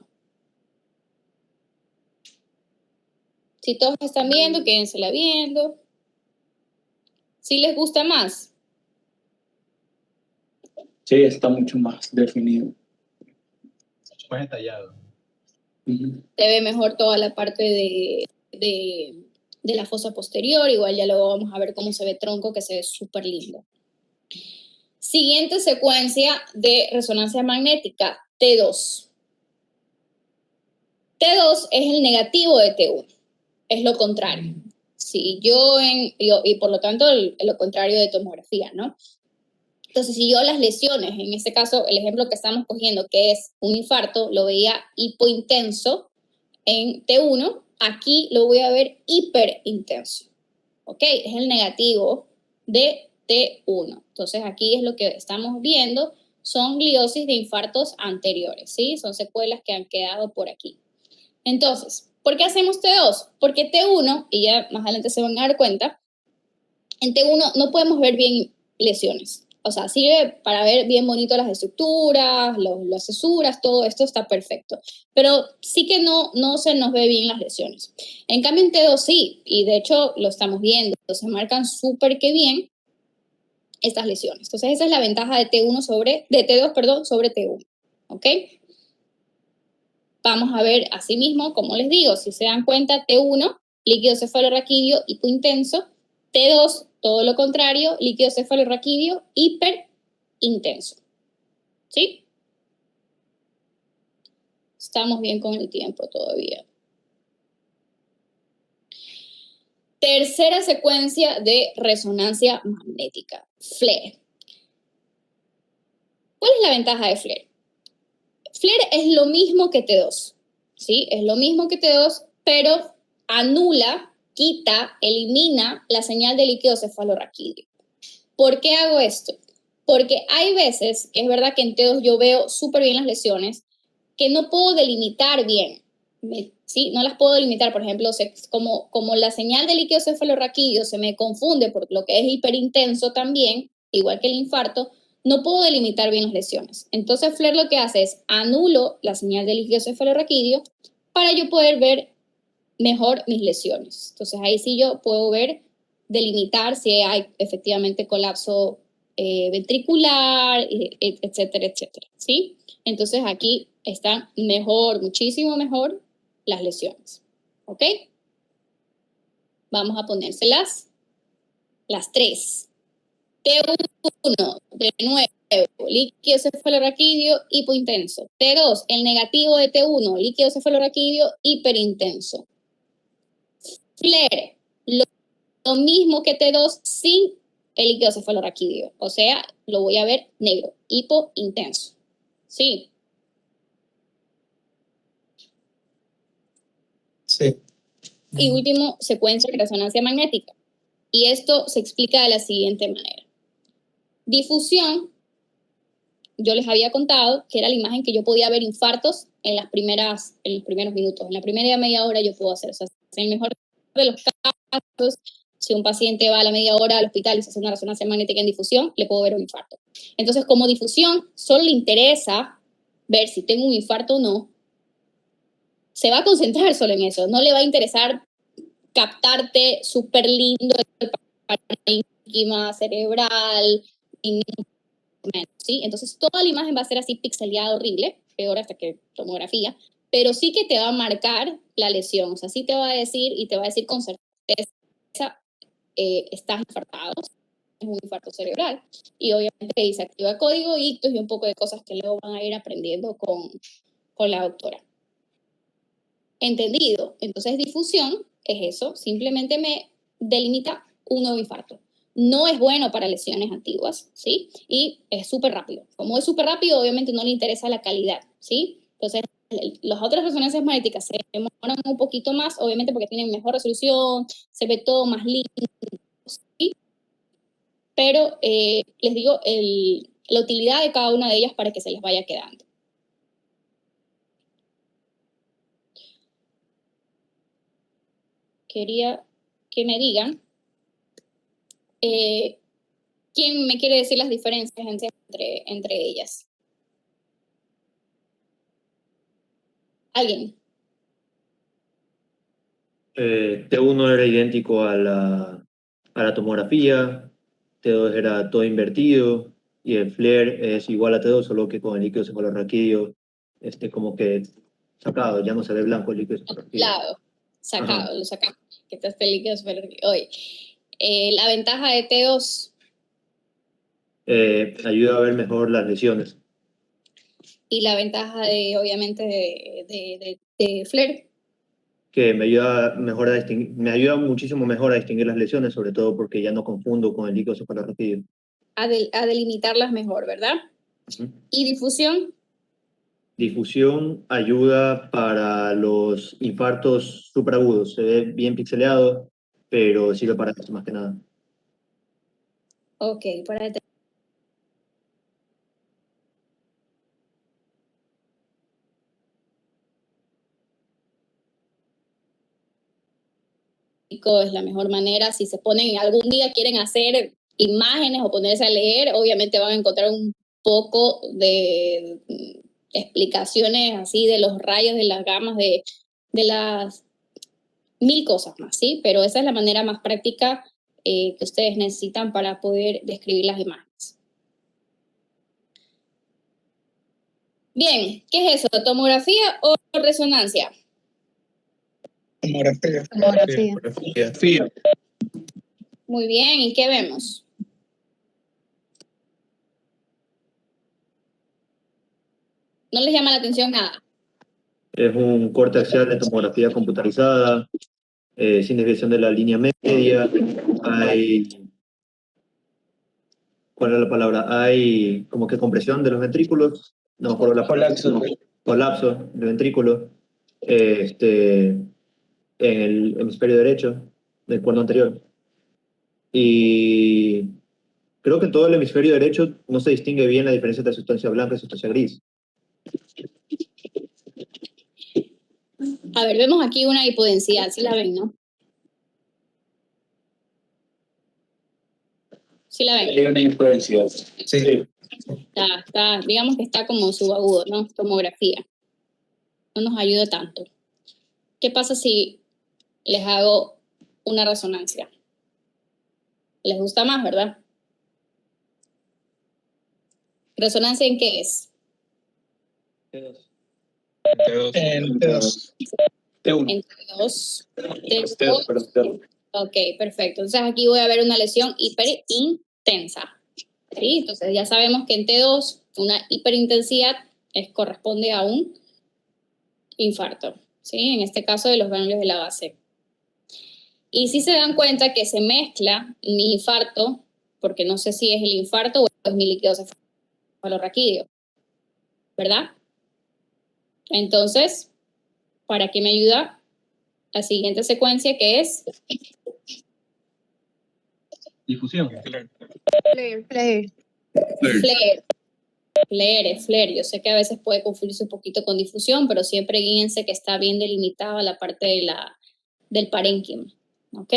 Si todos están viendo, quédensela viendo. ¿Sí les gusta más? Sí, está mucho más definido. Mucho más detallado. Se ve mejor toda la parte de la fosa posterior. Igual ya luego vamos a ver cómo se ve tronco, que se ve súper lindo. Siguiente secuencia de resonancia magnética, T2. T2 es el negativo de T1, es lo contrario. Si y por lo tanto lo contrario de tomografía, ¿no? Entonces, si yo las lesiones, en este caso el ejemplo que estamos cogiendo, que es un infarto, lo veía hipointenso en T1, aquí lo voy a ver hiperintenso. ¿Ok? Es el negativo de T1. Entonces, aquí es lo que estamos viendo, son gliosis de infartos anteriores, ¿sí? Son secuelas que han quedado por aquí. Entonces, ¿por qué hacemos T2? Porque T1, y ya más adelante se van a dar cuenta, en T1 no podemos ver bien lesiones. o sea, sirve para ver bien bonito las estructuras, las cesuras, todo esto está perfecto. Pero sí que no se nos ve bien las lesiones. En cambio en T2 sí, y de hecho lo estamos viendo, se marcan súper que bien estas lesiones. Entonces esa es la ventaja de T2, perdón, sobre T1, ¿ok? Vamos a ver asimismo, como les digo, si se dan cuenta, T1, líquido cefalorraquídeo hipointenso, T2, todo lo contrario, líquido cefalorraquídeo hiperintenso. ¿Sí? Estamos bien con el tiempo todavía. Tercera secuencia de resonancia magnética, FLAIR. ¿Cuál es la ventaja de FLAIR? FLAIR es lo mismo que T2, ¿sí? Es lo mismo que T2, pero anula, quita, elimina la señal de líquido cefalorraquídeo. ¿Por qué hago esto? Porque hay veces, que es verdad que en T2 yo veo súper bien las lesiones, que no puedo delimitar bien, ¿sí? No las puedo delimitar, por ejemplo, como la señal de líquido cefalorraquídeo se me confunde por lo que es hiperintenso también, igual que el infarto, no puedo delimitar bien las lesiones. Entonces FLAIR lo que hace es anulo la señal de líquido cefalorraquídeo para yo poder ver mejor mis lesiones. Entonces ahí sí yo puedo delimitar si hay efectivamente colapso ventricular, etcétera, etcétera, ¿sí? Entonces aquí están mejor, muchísimo mejor las lesiones, ¿ok? Vamos a ponérselas las tres. T1, de nuevo, líquido cefalorraquídeo hipointenso. T2, el negativo de T1, líquido cefalorraquídeo hiperintenso. FLAIR, lo mismo que T2 sin el líquido cefalorraquídeo, o sea, lo voy a ver negro, hipointenso. ¿Sí? Sí. Y último, secuencia de resonancia magnética. Y esto se explica de la siguiente manera. Difusión, yo les había contado que era la imagen que yo podía ver infartos en los primeros minutos. En la primera media hora yo puedo hacer, o sea, en el mejor de los casos, si un paciente va a la media hora al hospital y se hace una resonancia magnética en difusión, le puedo ver un infarto. Entonces, como difusión solo le interesa ver si tengo un infarto o no, se va a concentrar solo en eso, no le va a interesar captarte súper lindo el parénquima cerebral, ¿sí? Entonces toda la imagen va a ser así pixeleada, horrible, peor hasta que tomografía, pero sí que te va a marcar la lesión, o sea, sí te va a decir y te va a decir con certeza, estás infartado, es un infarto cerebral, y obviamente ahí se activa código ictus y un poco de cosas que luego van a ir aprendiendo con la doctora. ¿Entendido? Entonces difusión es eso, simplemente me delimita un nuevo infarto. No es bueno para lesiones antiguas, ¿sí? Y es súper rápido. Como es súper rápido, obviamente no le interesa la calidad, ¿sí? Entonces, las otras resonancias magnéticas se demoran un poquito más, obviamente porque tienen mejor resolución, se ve todo más lindo, ¿sí? Pero les digo la utilidad de cada una de ellas para que se les vaya quedando. Quería que me digan ¿quién me quiere decir las diferencias entre ellas? ¿Alguien? T1 era idéntico a la tomografía, T2 era todo invertido y el FLAIR es igual a T2, solo que con el líquido cefalorraquídeo como que sacado, ya no se ve blanco el líquido cefalorraquídeo. Claro, lo sacamos, que está este líquido hoy. La ventaja de T2. Ayuda a ver mejor las lesiones. Y la ventaja obviamente, de FLAIR. Que me ayuda muchísimo mejor a distinguir las lesiones, sobre todo porque ya no confundo con el líquido cefalorraquídeo. A delimitarlas mejor, ¿verdad? Uh-huh. ¿Y difusión? Difusión ayuda para los infartos superagudos. Se ve bien pixeleado, pero sirve para eso más que nada. Ok, para es la mejor manera. Si se ponen algún día, quieren hacer imágenes o ponerse a leer, obviamente van a encontrar un poco de explicaciones así de los rayos, de las gamas, de las mil cosas más, ¿sí? Pero esa es la manera más práctica que ustedes necesitan para poder describir las imágenes. Bien, ¿qué es eso? ¿Tomografía o resonancia? Tomografía. Tomografía. Fotografía. Muy bien, ¿y qué vemos? ¿No les llama la atención nada? Es un corte axial de tomografía computarizada, sin desviación de la línea media. Hay, ¿cuál es la palabra? Hay como que compresión de los ventrículos. No me acuerdo la palabra. Colapso del ventrículo. En el hemisferio derecho del cuerno anterior. Y creo que en todo el hemisferio derecho no se distingue bien la diferencia entre sustancia blanca y sustancia gris. A ver, vemos aquí una hipodensidad, ¿sí la ven, no? ¿Sí la ven? Hay una influencia. Sí. Digamos que está como subagudo, ¿no? Tomografía. No nos ayuda tanto. ¿Qué pasa si les hago una resonancia? Les gusta más, ¿verdad? ¿Resonancia en qué es? T2. En T2. T1. En T2. T2. Ok, perfecto. Entonces aquí voy a ver una lesión hiperintensa. ¿Sí? Entonces ya sabemos que en T2 una hiperintensidad corresponde a un infarto, ¿sí? En este caso de los ganglios de la base. Y si se dan cuenta que se mezcla mi infarto, porque no sé si es el infarto o es mi líquido cefalorraquídeo, ¿verdad? Entonces, ¿para qué me ayuda la siguiente secuencia que es Difusión. Flare. flare? Flare. Yo sé que a veces puede confundirse un poquito con difusión, pero siempre guíense que está bien delimitada la parte de del parénquima, ¿ok?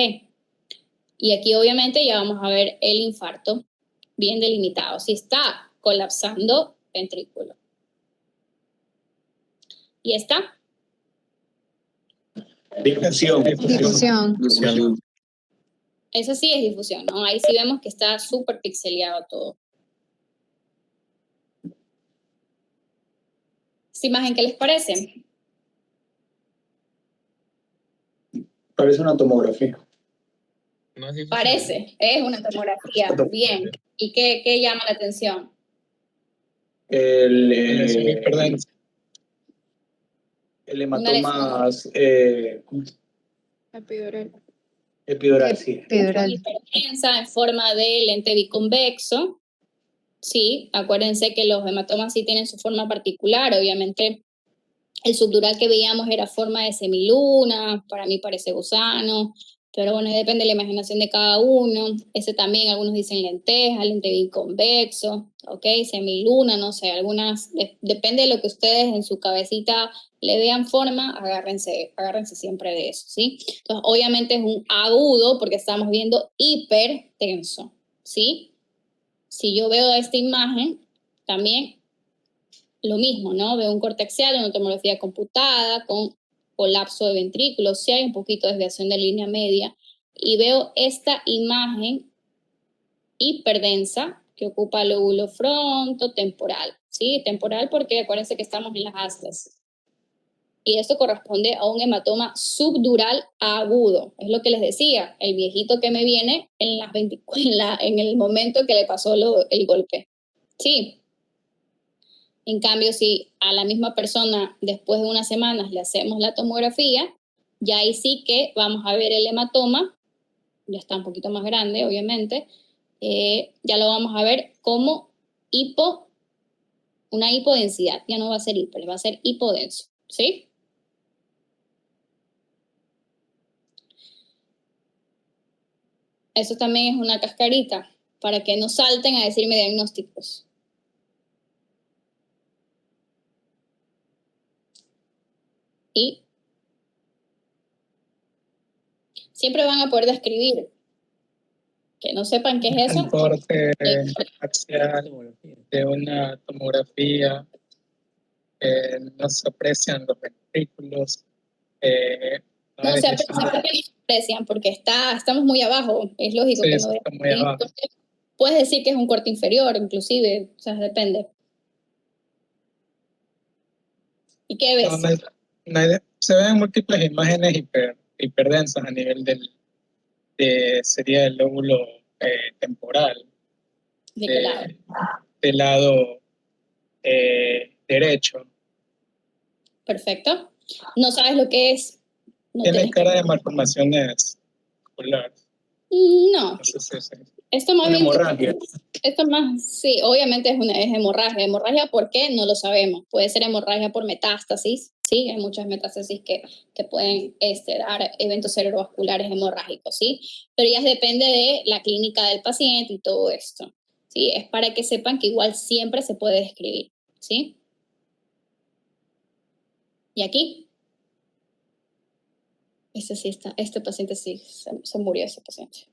Y aquí obviamente ya vamos a ver el infarto bien delimitado. Si está colapsando ventrículo. ¿Y está? Difusión. Difusión. Eso sí es difusión, ¿no? Ahí sí vemos que está súper pixeleado todo. ¿Esta imagen qué les parece? Parece una tomografía. No es difusión. Parece, es una tomografía. Bien. ¿Y qué llama la atención? El hematoma epidural, sí. Epidural. Hipertensa en forma de lente biconvexo. Sí, acuérdense que los hematomas sí tienen su forma particular. Obviamente el subdural que veíamos era forma de semiluna, para mí parece gusano, pero bueno, depende de la imaginación de cada uno. Ese también, algunos dicen lenteja, lente biconvexo, ok, semiluna, no sé, algunas, depende de lo que ustedes en su cabecita le vean forma, agárrense siempre de eso, ¿sí? Entonces, obviamente es un agudo porque estamos viendo hipertenso, ¿sí? Si yo veo esta imagen, también lo mismo, ¿no? Veo un corte axial, una tomografía computada con colapso de ventrículo, si hay un poquito de desviación de línea media, y veo esta imagen hiperdensa que ocupa el lóbulo frontotemporal, ¿sí? Temporal porque acuérdense que estamos en las astas. Y esto corresponde a un hematoma subdural agudo. Es lo que les decía, el viejito que me viene en el momento que le pasó el golpe. Sí. En cambio, si a la misma persona después de unas semanas le hacemos la tomografía, ya ahí sí que vamos a ver el hematoma, ya está un poquito más grande, obviamente, ya lo vamos a ver como una hipodensidad, ya no va a ser hiper, va a ser hipodenso, ¿sí? Eso también es una cascarita, para que no salten a decirme diagnósticos. Y siempre van a poder describir Que no sepan qué es eso. El corte axial de una tomografía, no se aprecian los ventrículos. No se aprecian porque estamos muy abajo. Es lógico Sí, que no está muy abajo. puedes decir que es un corte inferior, inclusive, o sea, depende. ¿Y qué ves? Se ven múltiples imágenes hiperdensas a nivel sería el lóbulo temporal. ¿De qué lado? Del lado derecho. Perfecto. ¿No sabes lo que es? No Tiene tenés cara de malformaciones oculares. No. No sé si es Esto más una bien, hemorragia. esto más, sí, obviamente es hemorragia. ¿Hemorragia por qué? No lo sabemos. Puede ser hemorragia por metástasis, sí, hay muchas metástasis que pueden dar eventos cerebrovasculares hemorrágicos, sí, pero ya depende de la clínica del paciente y todo esto, sí, es para que sepan que igual siempre se puede describir, sí. ¿Y aquí? Este paciente sí, se murió ese paciente.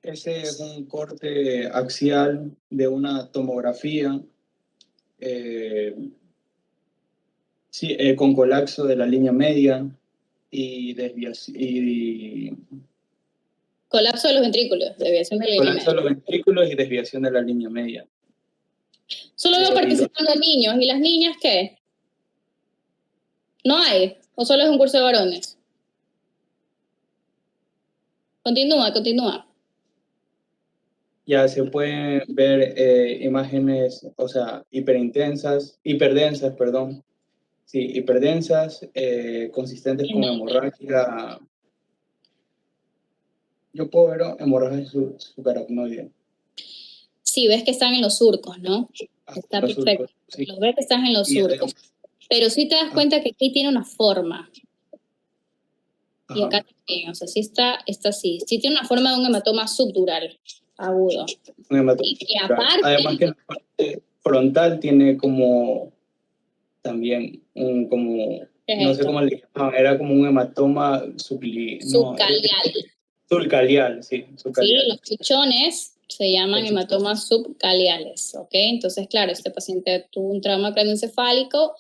Ese es un corte axial de una tomografía con colapso de la línea media y desviación. Colapso de los ventrículos, desviación de la línea Colapso de media. los ventrículos y desviación de la línea media. Solo veo participando niños. ¿Y las niñas qué? ¿No hay? ¿O solo es un curso de varones? Continúa. Ya se pueden ver imágenes, o sea, hiperdensas, perdón. Sí, hiperdensas, consistentes con hemorragia. Yo puedo ver hemorragia subaracnoide. Sí, ves que están en los surcos, ¿no? Está Los perfecto. surcos, sí. Los ves que están en los surcos. Pero sí te das cuenta que aquí tiene una forma. Ajá. Y acá también, o sea, sí está así. Sí tiene una forma de un hematoma subdural, agudo. Un hematoma y aparte... Además que en la parte frontal tiene como también no sé cómo le llamaban, era como un hematoma subcalial. Subcalial, sí. Subcalial. Sí, los chichones se llaman hematomas subcaliales, ¿ok? Entonces, claro, este paciente tuvo un trauma craneoencefálico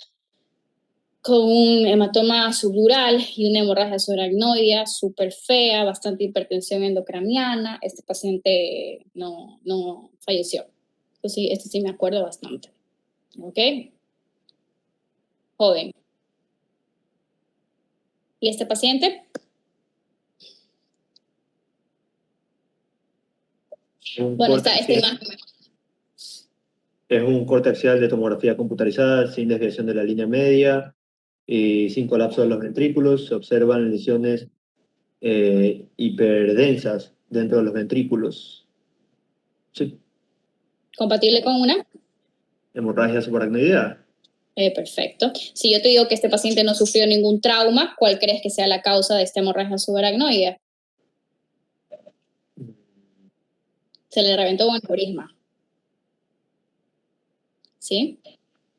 con un hematoma subdural y una hemorragia subaracnoidea súper fea, bastante hipertensión endocraniana. Este paciente no falleció. Entonces, este sí me acuerdo bastante, ¿ok? Joven. ¿Y este paciente? Bueno, esta imagen. Es un corte axial de tomografía computarizada sin desviación de la línea media y sin colapso de los ventrículos. Se observan lesiones hiperdensas dentro de los ventrículos. Sí. ¿Compatible con una? Hemorragia subaracnoidea. Perfecto. Si yo te digo que este paciente no sufrió ningún trauma, ¿cuál crees que sea la causa de esta hemorragia subaracnoidea? Se le reventó un aneurisma. ¿Sí?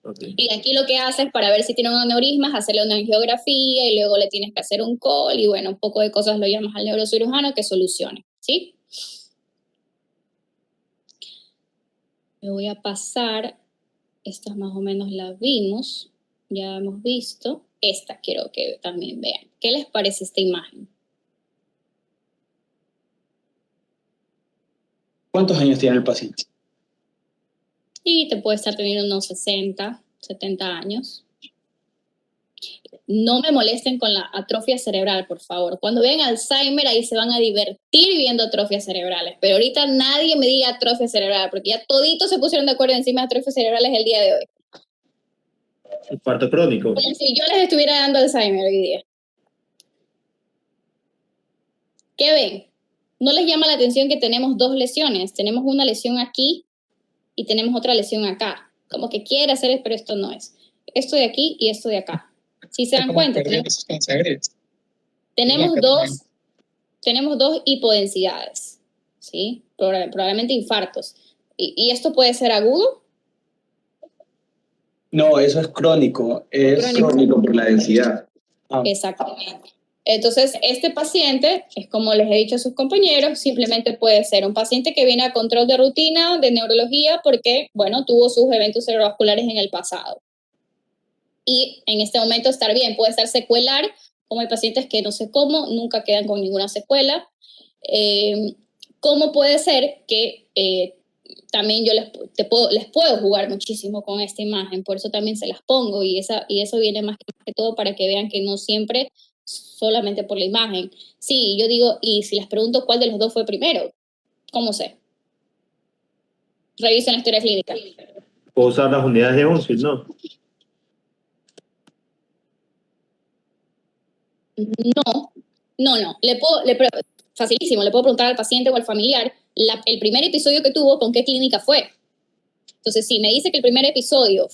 Okay. Y aquí lo que haces para ver si tiene un aneurisma es hacerle una angiografía y luego le tienes que hacer un call y bueno, un poco de cosas lo llamas al neurocirujano que solucione. ¿Sí? Me voy a pasar, estas más o menos las vimos, ya hemos visto. Esta quiero que también vean. ¿Qué les parece esta imagen? ¿Cuántos años tiene el paciente? Y te puede estar teniendo unos 60, 70 años. No me molesten con la atrofia cerebral, por favor. Cuando vean Alzheimer, ahí se van a divertir viendo atrofias cerebrales. Pero ahorita nadie me diga atrofia cerebral, porque ya toditos se pusieron de acuerdo encima de atrofias cerebrales el día de hoy. Infarto crónico. Como si yo les estuviera dando Alzheimer hoy día. ¿Qué ven? ¿No les llama la atención que tenemos dos lesiones? Tenemos una lesión aquí y tenemos otra lesión acá. Como que quiere hacer, pero esto no es. Esto de aquí y esto de acá. ¿Sí se dan cuenta? Tenemos dos hipodensidades, ¿sí? Probablemente infartos. ¿Y esto puede ser agudo? No, eso es crónico. Es Crónico. crónico por la densidad. Exactamente. Entonces, este paciente, es como les he dicho a sus compañeros, simplemente puede ser un paciente que viene a control de rutina de neurología porque, bueno, tuvo sus eventos cerebrovasculares en el pasado. Y en este momento estar bien, puede estar secuelar, como hay pacientes que no sé cómo, nunca quedan con ninguna secuela. ¿Cómo puede ser que también yo les puedo jugar muchísimo con esta imagen? Por eso también se las pongo y eso viene más que todo para que vean que no siempre solamente por la imagen. Sí, yo digo, y si les pregunto cuál de los dos fue primero, ¿cómo sé? Revisen la historia clínica. Puedo usar las unidades de Onfield, ¿no? No. Facilísimo, le puedo preguntar al paciente o al familiar el primer episodio que tuvo, ¿con qué clínica fue? Entonces, si me dice que el primer episodio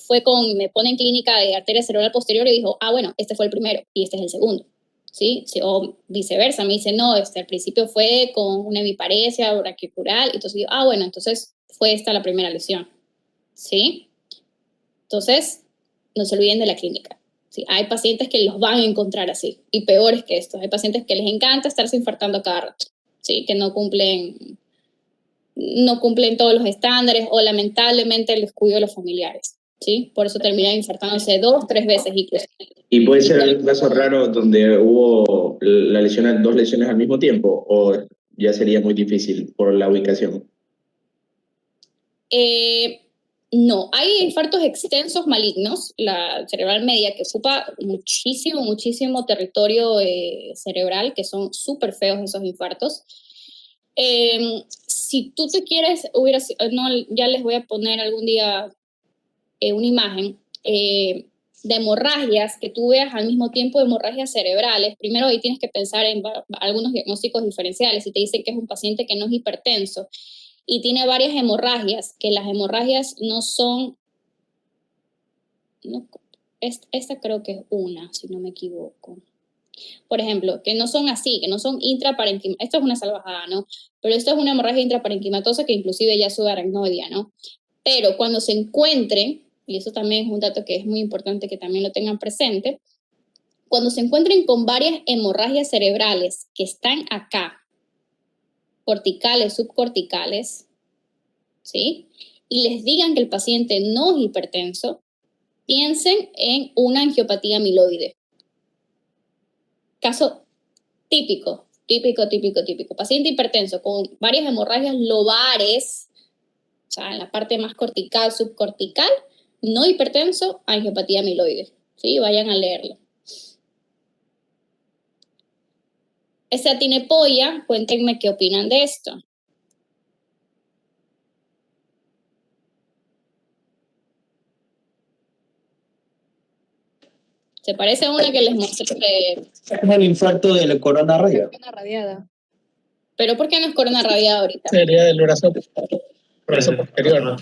me pone en clínica de arteria cerebral posterior y dijo, bueno, este fue el primero y este es el segundo. ¿Sí? O viceversa, me dice, no, al principio fue con una hemiparesia brachiocrural, entonces digo, bueno, entonces fue esta la primera lesión. ¿Sí? Entonces, no se olviden de la clínica. ¿Sí? Hay pacientes que los van a encontrar así, y peores que estos. Hay pacientes que les encanta estarse infartando cada rato, ¿sí? Que no cumplen todos los estándares o lamentablemente el descuido de los familiares. ¿Sí? Por eso terminan infartándose 2, 3 veces incluso. ¿Y puede ser un caso raro donde hubo dos lesiones al mismo tiempo o ya sería muy difícil por la ubicación? No, hay infartos extensos malignos, la cerebral media, que ocupa muchísimo territorio cerebral, que son súper feos esos infartos. Si tú te quieres, ya les voy a poner algún día una imagen de hemorragias, que tú veas al mismo tiempo hemorragias cerebrales. Primero ahí tienes que pensar en algunos diagnósticos diferenciales. Si te dicen que es un paciente que no es hipertenso y tiene varias hemorragias, que las hemorragias no son, esta creo que es una, si no me equivoco. Por ejemplo, que no son así, que no son intraparenquimatosa, esto es una salvajada, ¿no? Pero esto es una hemorragia intraparenquimatosa que inclusive ya sube aracnoidea, ¿no? Pero cuando se encuentren, y eso también es un dato que es muy importante que también lo tengan presente, cuando se encuentren con varias hemorragias cerebrales que están acá, corticales, subcorticales, ¿sí? Y les digan que el paciente no es hipertenso, piensen en una angiopatía amiloide. Caso típico. Paciente hipertenso con varias hemorragias lobares, o sea, en la parte más cortical, subcortical, no hipertenso, angiopatía amiloide. ¿Sí? Vayan a leerlo. Esa tiene polla, cuéntenme qué opinan de esto. Se parece a una que les mostré. Es como el infarto de la corona radial. Una radiada. Pero ¿por qué no es corona radiada ahorita? Sería del brazo posterior.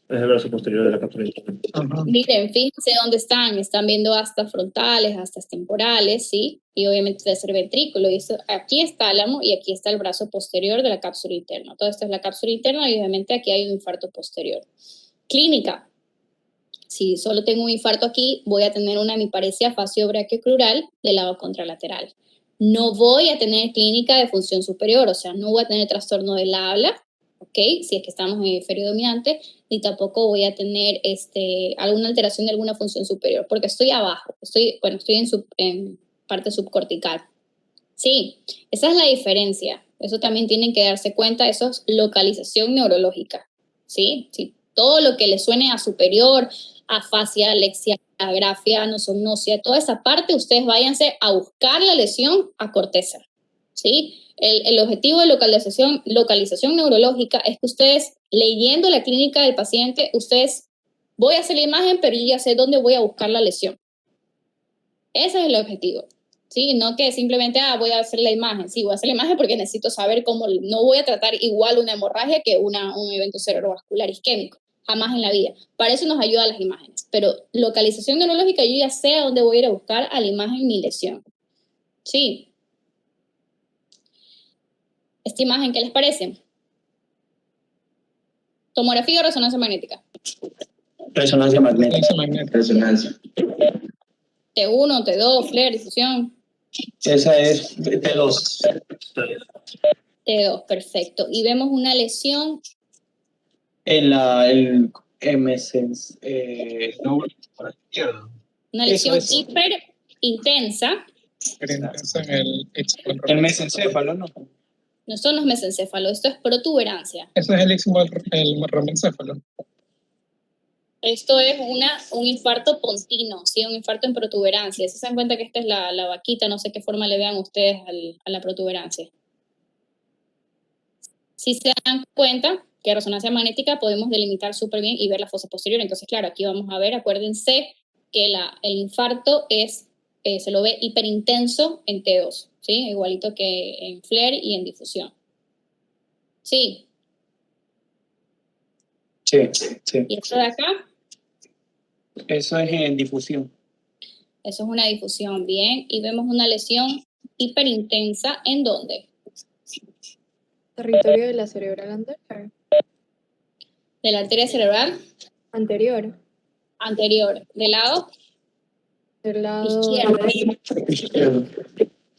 Es el brazo posterior de la cápsula interna. Miren, fíjense dónde están. Están viendo hasta frontales, hasta temporales, ¿sí? Y obviamente tercer ventrículo. Y eso, aquí está el álamo y aquí está el brazo posterior de la cápsula interna. Todo esto es la cápsula interna y obviamente aquí hay un infarto posterior. Clínica. Si solo tengo un infarto aquí, voy a tener una hemiparesia facio-brachiocrural del lado contralateral. No voy a tener clínica de función superior, o sea, no voy a tener trastorno del habla, ¿ok? Si es que estamos en hemisferio dominante, ni tampoco voy a tener alguna alteración de alguna función superior, porque estoy abajo, estoy en parte subcortical. Sí, esa es la diferencia. Eso también tienen que darse cuenta, eso es localización neurológica, ¿sí? Sí, todo lo que le suene a superior, afasia, alexia, grafia, anosognosia, toda esa parte, ustedes váyanse a buscar la lesión a corteza, ¿sí? El objetivo de localización neurológica es que ustedes, leyendo la clínica del paciente, voy a hacer la imagen, pero yo ya sé dónde voy a buscar la lesión. Ese es el objetivo. ¿Sí? No que simplemente, voy a hacer la imagen. Sí, voy a hacer la imagen porque necesito saber cómo, no voy a tratar igual una hemorragia que un evento cerebrovascular isquémico. Jamás en la vida. Para eso nos ayudan las imágenes. Pero localización neurológica, yo ya sé a dónde voy a ir a buscar a la imagen mi lesión. Sí. Esta imagen, ¿qué les parece? ¿Tomografía o resonancia magnética? Resonancia magnética. Resonancia. T1, T2, FLAIR, difusión. Esa es T2. T2, perfecto. Y vemos una lesión, En el MS, lóbulo izquierdo. una Eso, lesión eso. hiper intensa. Pero intenso en el El mesencéfalo, ¿no? No son los mesencéfalos, esto es protuberancia. Eso es el romencéfalo. Esto es un infarto pontino, ¿sí? Un infarto en protuberancia. Si se dan cuenta que esta es la vaquita, no sé qué forma le vean ustedes a la protuberancia. Si se dan cuenta que resonancia magnética podemos delimitar súper bien y ver la fosa posterior. Entonces, claro, aquí vamos a ver, acuérdense que el infarto se lo ve hiperintenso en T2, ¿sí? Igualito que en flare y en difusión. Sí. Sí, sí. ¿Y esto de acá? Eso es en difusión. Eso es una difusión, bien. Y vemos una lesión hiperintensa, ¿en dónde? Territorio de la cerebral anterior. De la arteria cerebral Anterior. anterior. ¿Del lado? Del lado Izquierdo.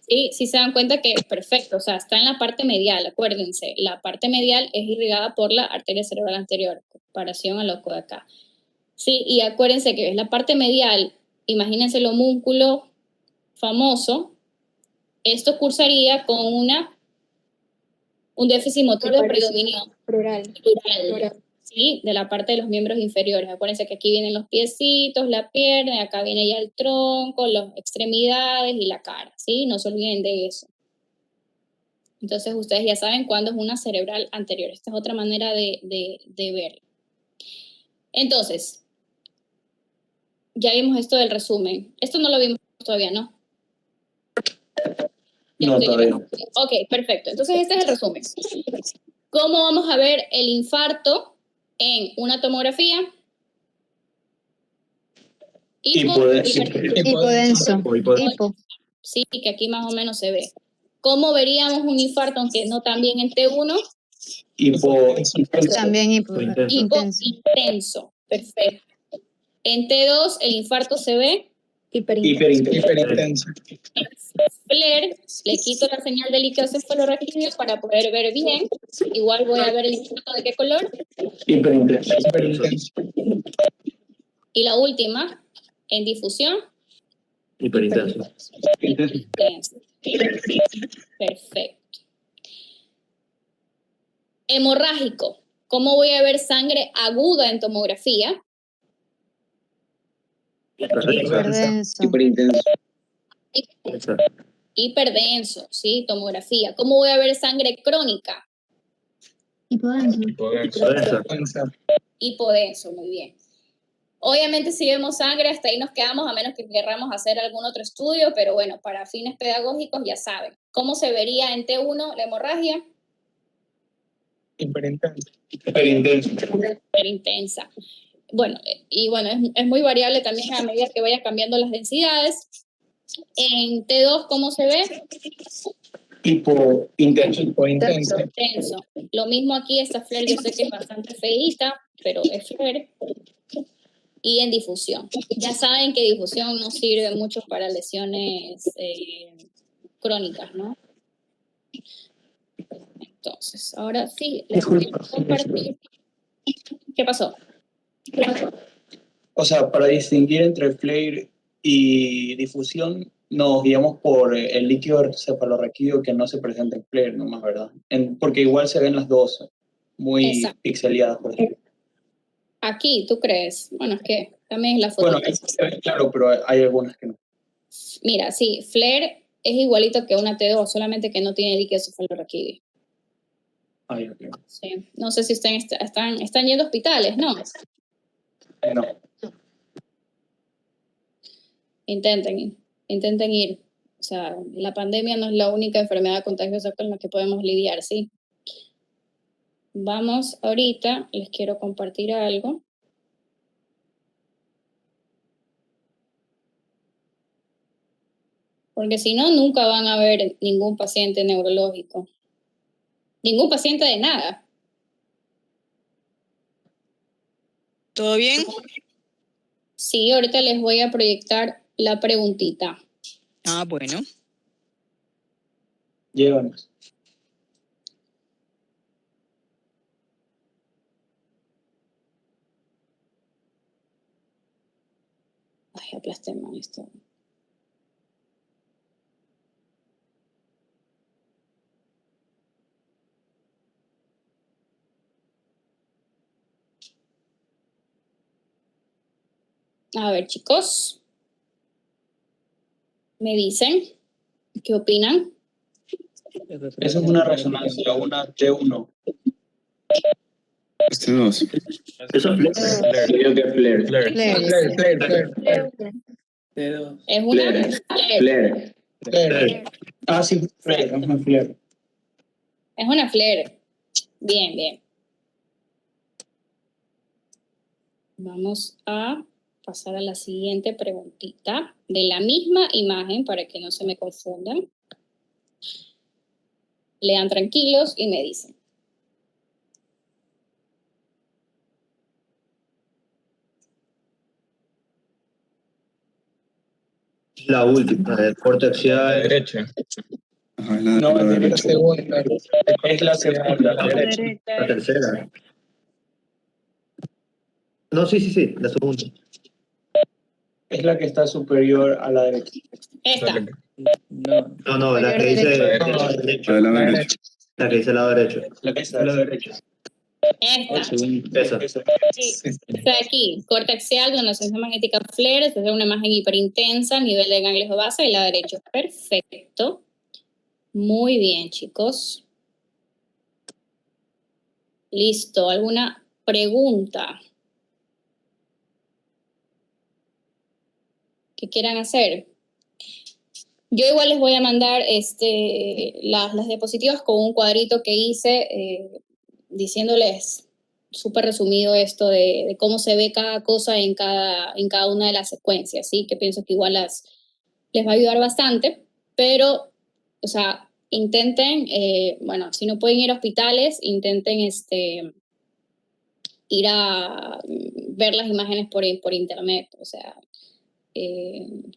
Sí, sí se dan cuenta que, perfecto, o sea, está en la parte medial, acuérdense. La parte medial es irrigada por la arteria cerebral anterior, comparación a lo de acá. Sí, y acuérdense que es la parte medial, imagínense el homúnculo famoso, esto cursaría con un déficit motor de predominio plural. ¿sí? De la parte de los miembros inferiores. Acuérdense que aquí vienen los piecitos, la pierna, y acá viene ya el tronco, las extremidades y la cara, ¿sí? No se olviden de eso. Entonces ustedes ya saben cuándo es una cerebral anterior. Esta es otra manera de verlo. Entonces, ya vimos esto del resumen. Esto no lo vimos todavía, ¿no? No, todavía no. Ok, perfecto. Entonces este es el resumen. ¿Cómo vamos a ver el infarto en una tomografía? Hipodenso. Hipo. Sí, que aquí más o menos se ve. ¿Cómo veríamos un infarto, aunque no tan bien en T1? También Hipointenso. Perfecto. En T2 el infarto se ve Hiperintenso. flare, le quito la señal de líquido cefalorraquídeo para poder ver bien. Igual voy a ver el infarto de qué color. Hiperintenso. Y la última, en difusión. Hiperintenso. Intenso. Perfecto. Hemorrágico. ¿Cómo voy a ver sangre aguda en tomografía? Hiperdenso. Hiperdenso, ¿sí? Tomografía. ¿Cómo voy a ver sangre crónica? Hipodenso, muy bien. Obviamente si vemos sangre, hasta ahí nos quedamos, a menos que querramos hacer algún otro estudio, pero bueno, para fines pedagógicos ya saben. ¿Cómo se vería en T1 la hemorragia? Hiperintensa. Bueno, y bueno, es muy variable también a medida que vaya cambiando las densidades. En T2, ¿cómo se ve? Hipointenso. Lo mismo aquí, esta flare yo sé que es bastante feíta, pero es flare. Y en difusión. Ya saben que difusión no sirve mucho para lesiones crónicas, ¿no? Entonces, ahora sí, les voy a compartir. ¿Qué pasó? O sea, para distinguir entre flare y difusión, nos guiamos por el líquido cefalorraquídeo que no se presenta en flare, nomás, ¿verdad? Porque igual se ven las dos muy pixeleadas, por ejemplo. Aquí, ¿tú crees? Bueno, es que también es la foto. Bueno, claro, pero hay algunas que no. Mira, sí, flare es igualito que una T2, solamente que no tiene líquido cefalorraquídeo. Ay, okay. Sí. No sé si están yendo a hospitales, ¿no? No. Intenten ir. O sea, la pandemia no es la única enfermedad contagiosa con la que podemos lidiar, ¿sí? Vamos ahorita, les quiero compartir algo. Porque si no, nunca van a ver ningún paciente neurológico. Ningún paciente de nada. ¿Todo bien? Sí, ahorita les voy a proyectar la preguntita. Ah, bueno. Llévanos. Ay, aplasté mal esto. A ver, chicos. Me dicen, ¿qué opinan? Eso es una resonancia, una T1. Este 2. Eso es Flare. Creo que Flare. Flare. T2. Es una Flare. flare. Ah, sí, flare, es una flare. Es una flare. Bien, bien. Vamos a pasar a la siguiente preguntita de la misma imagen para que no se me confundan. Lean tranquilos y me dicen. la última, el corte A la axial. derecha. Ajá, No, la es la derecha. segunda. Es la segunda, la derecha. La tercera. No, sí, la segunda. Es la que está superior a la derecha. Esta. No, la que dice La derecha. La de la derecha. la que dice lado derecho. La que está a la derecha. Esta. Esa. Sí. Está aquí, corte axial, donación magnética flare, es una imagen hiperintensa, nivel de ganglios de base y la derecha. Perfecto. Muy bien, chicos. Listo. ¿Alguna pregunta que quieran hacer? Yo igual les voy a mandar las diapositivas con un cuadrito que hice diciéndoles súper resumido esto de cómo se ve cada cosa en cada una de las secuencias, ¿sí? Que pienso que igual les va a ayudar bastante, pero, o sea, intenten, bueno, si no pueden ir a hospitales, intenten ir a ver las imágenes por internet, o sea,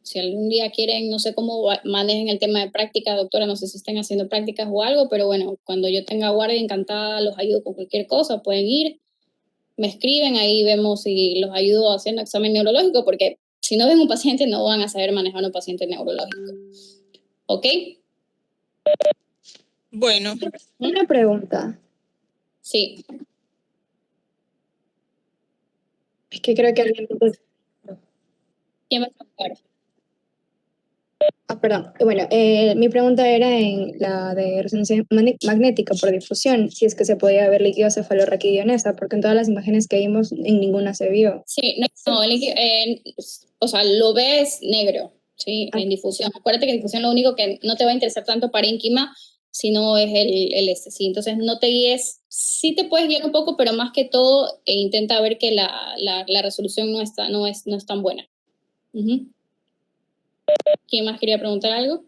si algún día quieren, no sé cómo manejen el tema de práctica, doctora, no sé si estén haciendo prácticas o algo, pero bueno, cuando yo tenga guardia encantada, los ayudo con cualquier cosa, pueden ir, me escriben, ahí vemos si los ayudo haciendo examen neurológico, porque si no ven un paciente no van a saber manejar un paciente neurológico. ¿Ok? Bueno, Una pregunta. Sí. Es que creo que alguien... ¿Quién va a preguntar? Ah, perdón. Bueno, mi pregunta era en la de resonancia magnética por difusión, si es que se podía ver líquido cefalorraquídeo en esa, porque en todas las imágenes que vimos en ninguna se vio. Sí, no, o sea, lo ves negro, ¿sí? En difusión. Acuérdate que en difusión lo único que no te va a interesar tanto parénquima, sino es sí. Entonces no te guíes, sí te puedes guiar un poco, pero más que todo intenta ver que la resolución no es tan buena. Ujú. ¿Quién más quería preguntar algo?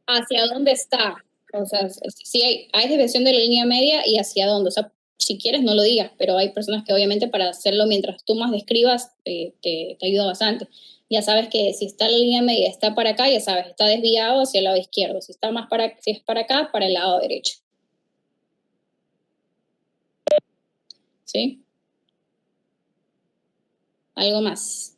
¿Hacia dónde está? O sea, sí hay desviación de la línea media y hacia dónde. O sea, si quieres no lo digas, pero hay personas que obviamente para hacerlo mientras tú más describas te ayuda bastante. Ya sabes que si está la línea media, está para acá, ya sabes, está desviado hacia el lado izquierdo. Si es para acá, para el lado derecho. ¿Sí? ¿Algo más?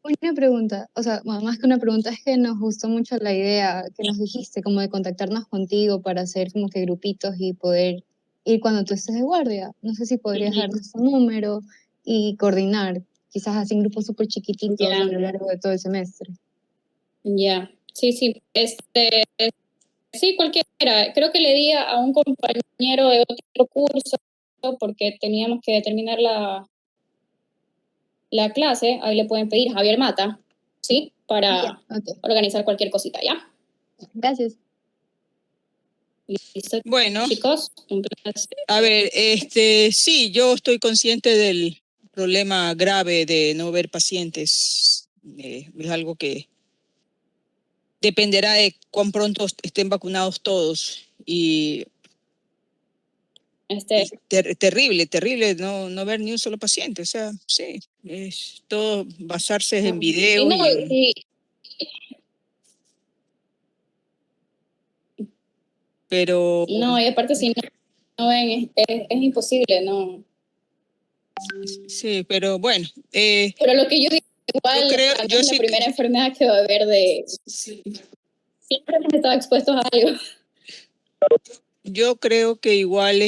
Una pregunta, o sea, bueno, más que una pregunta, es que nos gustó mucho la idea que nos dijiste, como de contactarnos contigo para hacer como que grupitos y poder ir cuando tú estés de guardia. No sé si podrías darnos tu número y coordinar, quizás así en grupos súper chiquititos Ya. a lo largo de todo el semestre. Ya. Sí. Sí, cualquiera. Creo que le di a un compañero de otro curso porque teníamos que terminar la clase. Ahí le pueden pedir Javier Mata, ¿sí? Para organizar cualquier cosita, ¿ya? Gracias. ¿Listo, bueno, chicos? Un placer. a ver, sí, yo estoy consciente del problema grave de no ver pacientes. Es algo que dependerá de cuán pronto estén vacunados todos. Y Terrible, terrible no ver ni un solo paciente. O sea, sí, es todo basarse en Y videos no, y en... y- Pero no, y aparte si no ven, es imposible, ¿no? sí, pero bueno, Pero lo que yo digo, igual, no yo es la sí, primera enfermedad que va a haber siempre hemos estado expuestos a algo. yo creo que igual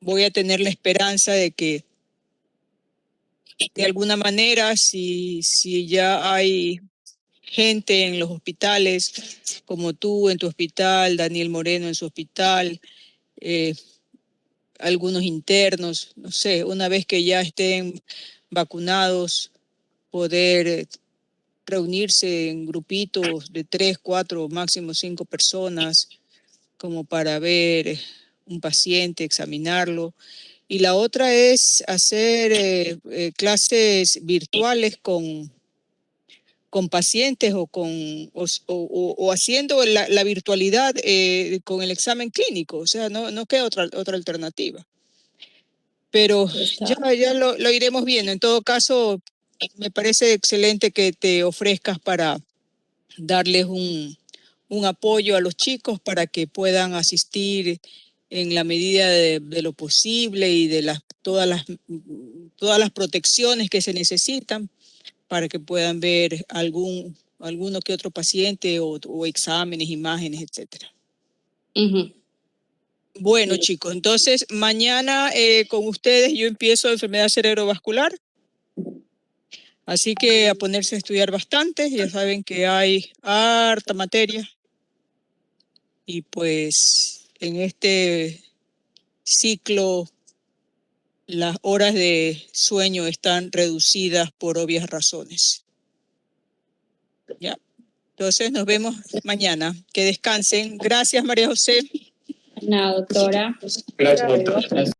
voy a tener la esperanza de que de alguna manera, si ya hay gente en los hospitales, como tú en tu hospital, Daniel Moreno en su hospital, eh, algunos internos, no sé, una vez que ya estén vacunados, poder reunirse en grupitos de 3, 4, máximo 5 personas, como para ver un paciente, examinarlo. Y la otra es hacer clases virtuales con pacientes o haciendo la virtualidad con el examen clínico. O sea, no queda otra alternativa. Pero ya lo iremos viendo. En todo caso, me parece excelente que te ofrezcas para darles un apoyo a los chicos para que puedan asistir en la medida de lo posible y de todas las protecciones que se necesitan para que puedan ver alguno que otro paciente o exámenes, imágenes, etcétera. Bueno, chicos, entonces mañana con ustedes yo empiezo enfermedad cerebrovascular, así que a ponerse a estudiar bastante. Ya saben que hay harta materia y pues en este ciclo las horas de sueño están reducidas por obvias razones. ¿Ya? Entonces nos vemos mañana. Que descansen. Gracias, María José. Nada, doctora. Gracias, doctora.